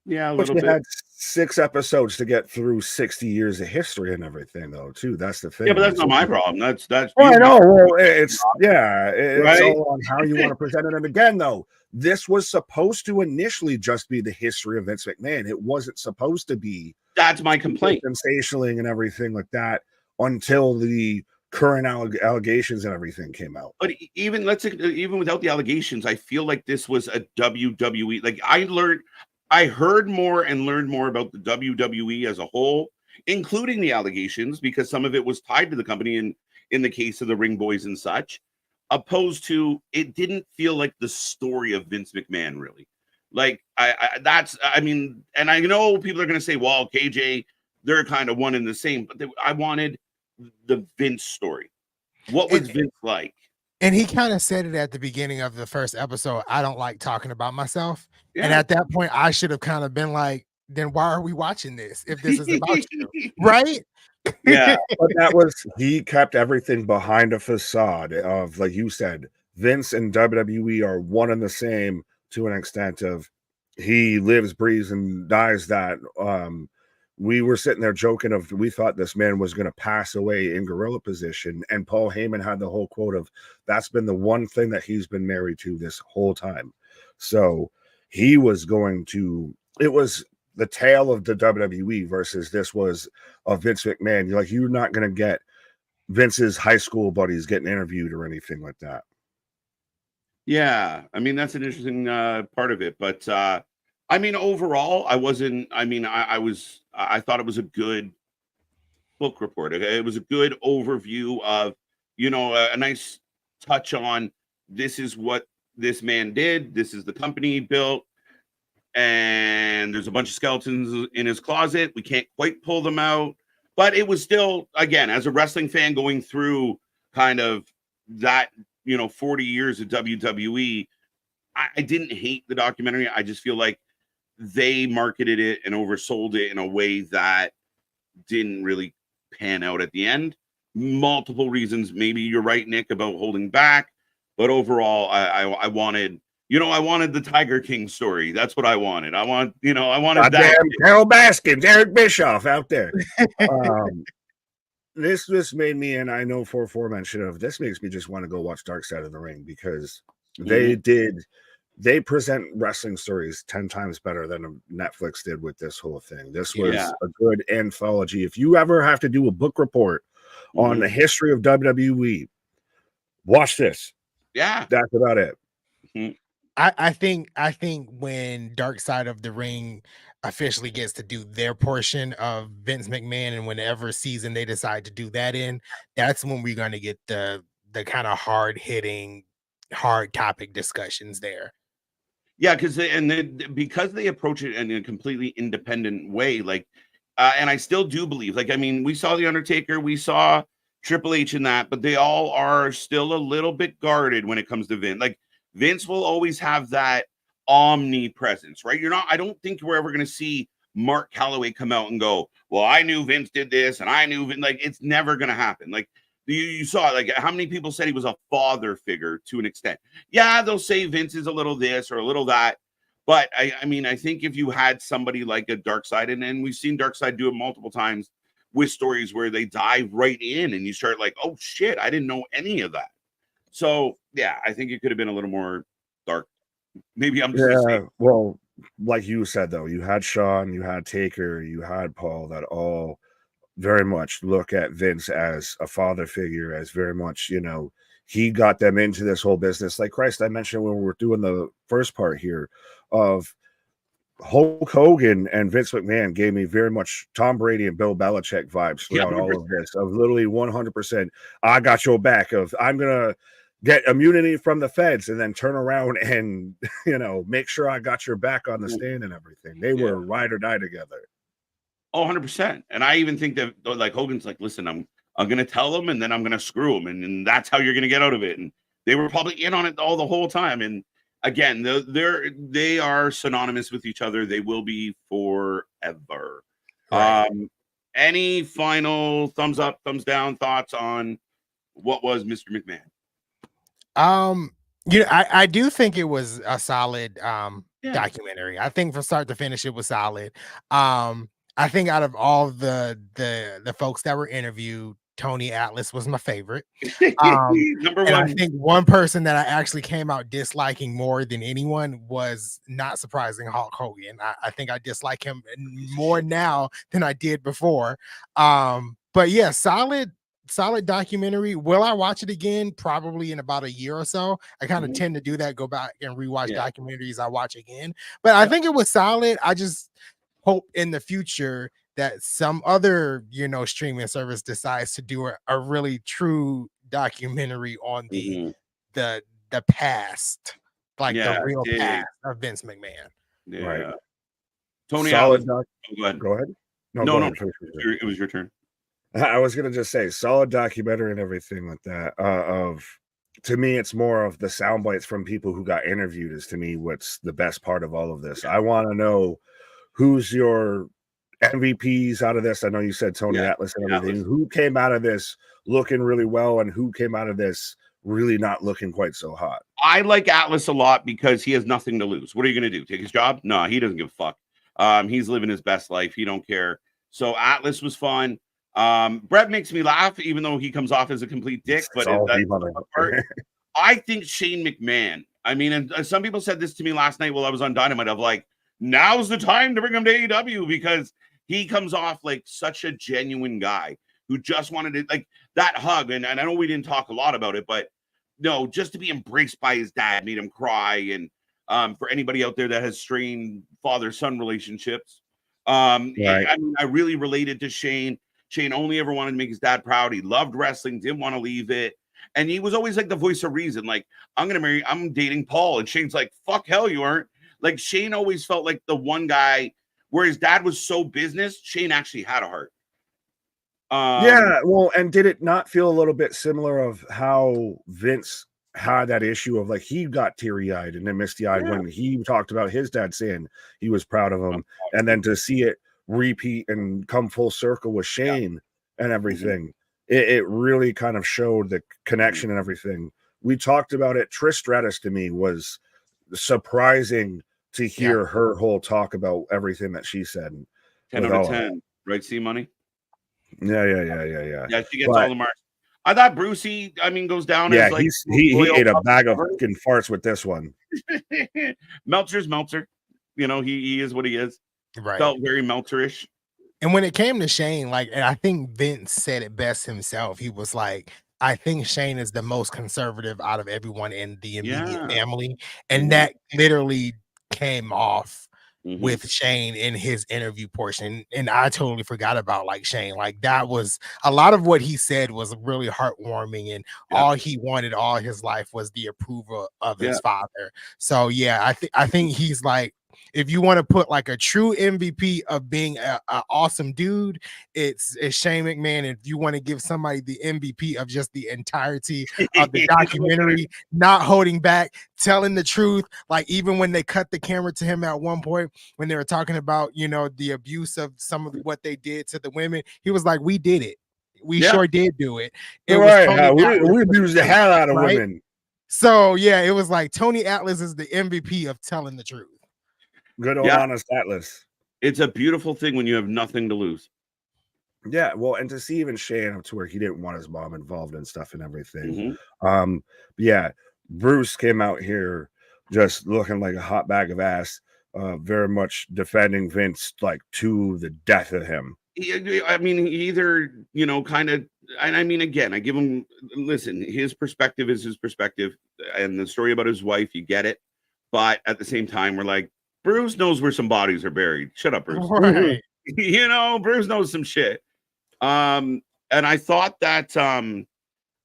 Yeah, a But little we bit. had 6 episodes to get through 60 years of history and everything, though, too. That's the thing. Yeah, but that's not my problem. That's well, I know. Well, it's Right? all on how you want to present it. And again, though, this was supposed to initially just be the history of Vince McMahon. It wasn't supposed to be. That's my complaint. Sensationaling and everything like that until the current allegations and everything came out. But even without the allegations, I feel like this was a WWE. Like, I heard more and learned more about the WWE as a whole, including the allegations, because some of it was tied to the company in the case of the Ring Boys and such, opposed to it didn't feel like the story of Vince McMahon, really. Like, I mean, and I know people are going to say, well, KJ, they're kind of one and the same, but I wanted the Vince story. What was Vince like? And he kind of said it at the beginning of the first episode. I don't like talking about myself. Yeah. And at that point, I should have kind of been like, then why are we watching this if this is about you? Right? Yeah. But he kept everything behind a facade of, like you said, Vince and WWE are one and the same to an extent of he lives, breathes, and dies that. We were sitting there joking of we thought this man was going to pass away in gorilla position. And Paul Heyman had the whole quote of that's been the one thing that he's been married to this whole time. So he was going to, it was the tale of the WWE versus this was of Vince McMahon. You're not going to get Vince's high school buddies getting interviewed or anything like that. Yeah. I mean, that's an interesting part of it. But I mean, overall, I thought it was a good book report. It was a good overview of, a nice touch on this is what this man did. This is the company he built. And there's a bunch of skeletons in his closet. We can't quite pull them out. But it was still, again, as a wrestling fan going through kind of that, 40 years of WWE, I didn't hate the documentary. I just feel like they marketed it and oversold it in a way that didn't really pan out at the end. Multiple reasons. Maybe you're right, Nick, about holding back. But overall, I wanted, I wanted the Tiger King story. That's what I wanted. I wanted that. Damn Carol Baskins, Eric Bischoff out there. This just made me, and I know 4-4 mention of this makes me just want to go watch Dark Side of the Ring because they present wrestling stories 10 times better than Netflix did with this whole thing. This was a good anthology. If you ever have to do a book report on the history of WWE, watch this. Yeah. That's about it. Mm-hmm. I think when Dark Side of the Ring officially gets to do their portion of Vince McMahon and whenever season they decide to do that in, that's when we're going to get the kind of hard-hitting, hard topic discussions there. Yeah, because they approach it in a completely independent way, like, and I still do believe, like, I mean, we saw The Undertaker, we saw Triple H in that, but they all are still a little bit guarded when it comes to Vince. Like, Vince will always have that omnipresence, right? I don't think we're ever going to see Mark Calloway come out and go, well, I knew Vince did this, and I knew Vince. Like, it's never going to happen. Like, you saw, like, how many people said he was a father figure to an extent? Yeah, they'll say Vince is a little this or a little that. But I mean, I think if you had somebody like a Darkseid, and we've seen Darkseid do it multiple times with stories where they dive right in and you start like, oh shit, I didn't know any of that. So yeah, I think it could have been a little more dark. Maybe I'm just well, like you said though, you had Sean, you had Taker, you had Paul that all very much look at Vince as a father figure, as very much, he got them into this whole business. Like Christ, I mentioned when we were doing the first part here of Hulk Hogan and Vince McMahon gave me very much Tom Brady and Bill Belichick vibes throughout all of this, of literally 100%. I got your back, of I'm going to get immunity from the feds and then turn around and, make sure I got your back on the stand and everything. They were ride or die together. Oh, 100%. And I even think that like Hogan's like, listen, I'm gonna tell them and then I'm gonna screw them, and that's how you're gonna get out of it. And they were probably in on it the whole time. And again, they are synonymous with each other. They will be forever. Right. Any final thumbs up, thumbs down thoughts on what was Mr. McMahon? I do think it was a solid Yeah. documentary. I think from start to finish it was solid. I think out of all the folks that were interviewed, Tony Atlas was my favorite. Number And I one. think one person that I actually came out disliking more than anyone was, not surprising, Hulk Hogan. I think I dislike him more now than I did before. But yeah, solid documentary. Will I watch it again? Probably in about a year or so. I kind of tend to do that, go back and rewatch documentaries I watch again. But I think it was solid. I just hope in the future that some other, streaming service decides to do a really true documentary on the past, like the real past of Vince McMahon. Yeah. Right. Tony solid Atlas. Go ahead. No. Ahead. It was your turn. I was gonna just say solid documentary and everything like that. To me, it's more of the sound bites from people who got interviewed is to me what's the best part of all of this. I want to know who's your MVPs out of this. I know you said Tony Atlas and everything. Who came out of this looking really well and who came out of this really not looking quite so hot? I like Atlas a lot because he has nothing to lose. What are you going to do? Take his job? No, he doesn't give a fuck. He's living his best life. He don't care. So Atlas was fun. Brett makes me laugh, even though he comes off as a complete dick. But I think Shane McMahon. I mean, and some people said this to me last night while I was on Dynamite. Of like, now's the time to bring him to AEW because he comes off like such a genuine guy who just wanted to, like, that hug. And I know we didn't talk a lot about it, but no, just to be embraced by his dad made him cry. And for anybody out there that has strained father-son relationships, I mean, I really related to Shane. Shane only ever wanted to make his dad proud. He loved wrestling, didn't want to leave it. And he was always like the voice of reason. Like, I'm dating Paul. And Shane's like, fuck hell, you aren't. Like, Shane always felt like the one guy where his dad was so business, Shane actually had a heart. Well, and did it not feel a little bit similar of how Vince had that issue of like he got teary-eyed and then misty-eyed when he talked about his dad saying he was proud of him, and then to see it repeat and come full circle with Shane and everything, it really kind of showed the connection and everything. We talked about it. Trish Stratus to me was surprising to hear her whole talk about everything that she said. 10 out of 10, right? See money. Yeah. Yeah, she gets all the marks. I thought Brucey, goes down as like he ate a bag of fucking farts with this one. Meltzer's Meltzer. He is what he is. Right. Felt very Meltzerish. And when it came to Shane, and I think Vince said it best himself. He was like, I think Shane is the most conservative out of everyone in the immediate family. And that literally came off with Shane in his interview portion. And I totally forgot about Shane. That was a lot of what he said was really heartwarming. And all he wanted all his life was the approval of his father. So I think he's like, if you want to put a true MVP of being an awesome dude, it's Shane McMahon. If you want to give somebody the MVP of just the entirety of the documentary, not holding back, telling the truth, even when they cut the camera to him at one point when they were talking about, the abuse of some of what they did to the women, he was like, we did it. We sure did do it. We abused the hell out of women. So it was like Tony Atlas is the MVP of telling the truth. Good old honest Atlas. It's a beautiful thing when you have nothing to lose. Yeah, well, and to see even Shane to where he didn't want his mom involved in stuff and everything. Bruce came out here just looking like a hot bag of ass, very much defending Vince to the death of him. Either kind of, and again, I give him, listen, his perspective is his perspective, and the story about his wife, you get it, but at the same time, we're like, Bruce knows where some bodies are buried. Shut up, Bruce. Right. Bruce knows some shit. And I thought that I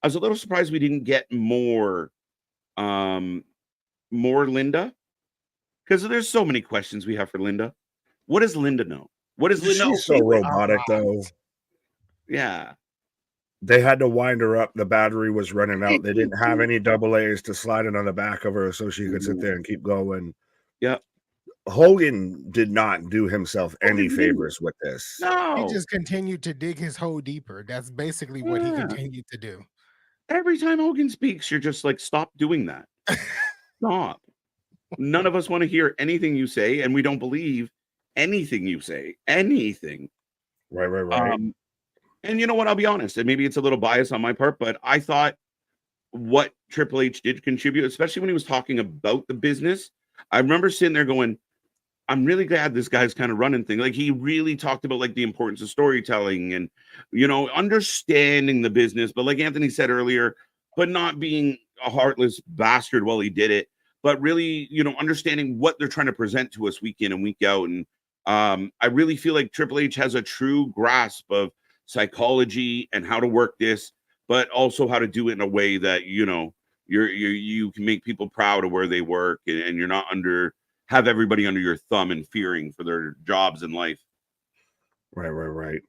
was a little surprised we didn't get more Linda, because there's so many questions we have for Linda. What does Linda know? What is Linda She's so okay with? robotic, though. Yeah. They had to wind her up. The battery was running out. They didn't have any double A's to slide it on the back of her so she could sit there and keep going. Yeah. Hogan did not do himself any favors with this. No. He just continued to dig his hole deeper. That's basically what he continued to do. Every time Hogan speaks, you're just like, stop doing that. Stop. None of us want to hear anything you say, and we don't believe anything you say. Anything. Right. And you know what? I'll be honest, and maybe it's a little bias on my part, but I thought what Triple H did contribute, especially when he was talking about the business. I remember sitting there going, I'm really glad this guy's kind of running things. Like, he really talked about like the importance of storytelling and, you know, understanding the business. But like Anthony said earlier, but not being a heartless bastard while he did it, but really, you know, understanding what they're trying to present to us week in and week out. And I really feel like Triple H has a true grasp of psychology and how to work this, but also how to do it in a way that, you know, you can make people proud of where they work, and you're not have everybody under your thumb and fearing for their jobs in life. Right.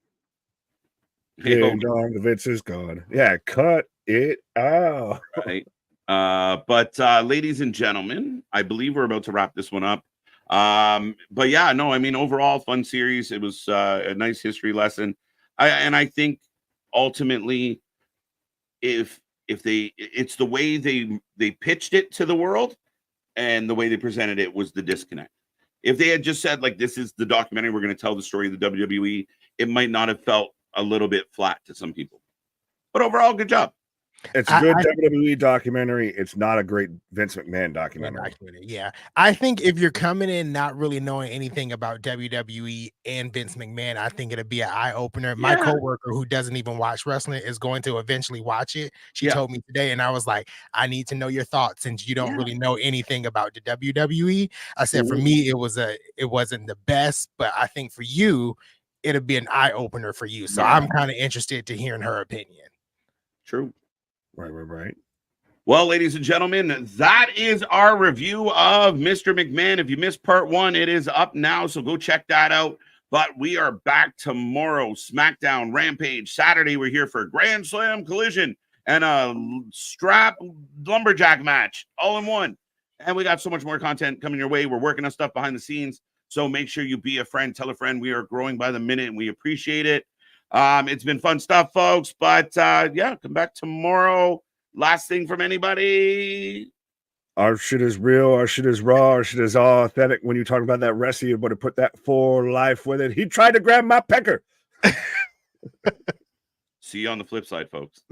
Hey, the Vince is gone. Yeah, cut it out. Right. But ladies and gentlemen, I believe we're about to wrap this one up. But yeah, no, I mean, overall fun series. It was a nice history lesson. I think ultimately, it's the way they pitched it to the world and the way they presented it was the disconnect. If they had just said, like, this is the documentary, we're going to tell the story of the WWE, it might not have felt a little bit flat to some people. But overall, good job. It's a good WWE documentary. It's not a great Vince McMahon documentary. Yeah. I think if you're coming in not really knowing anything about WWE and Vince McMahon, I think it'll be an eye-opener. My coworker who doesn't even watch wrestling is going to eventually watch it. She told me today, and I was like, I need to know your thoughts since you don't really know anything about the WWE. I said, for me, it wasn't the best, but I think for you, it'll be an eye-opener for you. So I'm kind of interested to hearing her opinion. True. Right. Well, ladies and gentlemen, that is our review of Mr. McMahon. If you missed part 1, it is up now, so go check that out. But we are back tomorrow. SmackDown, Rampage. Saturday, we're here for a Grand Slam Collision and a strap lumberjack match, all in one. And we got so much more content coming your way. We're working on stuff behind the scenes, so make sure you be a friend, tell a friend. We are growing by the minute, and we appreciate it. It's been fun stuff, folks, but come back tomorrow. Last thing from anybody. Our shit is real, our shit is raw, our shit is all authentic. When you talk about that wrestler, you're about to put that for life with it. He tried to grab my pecker. See you on the flip side, folks.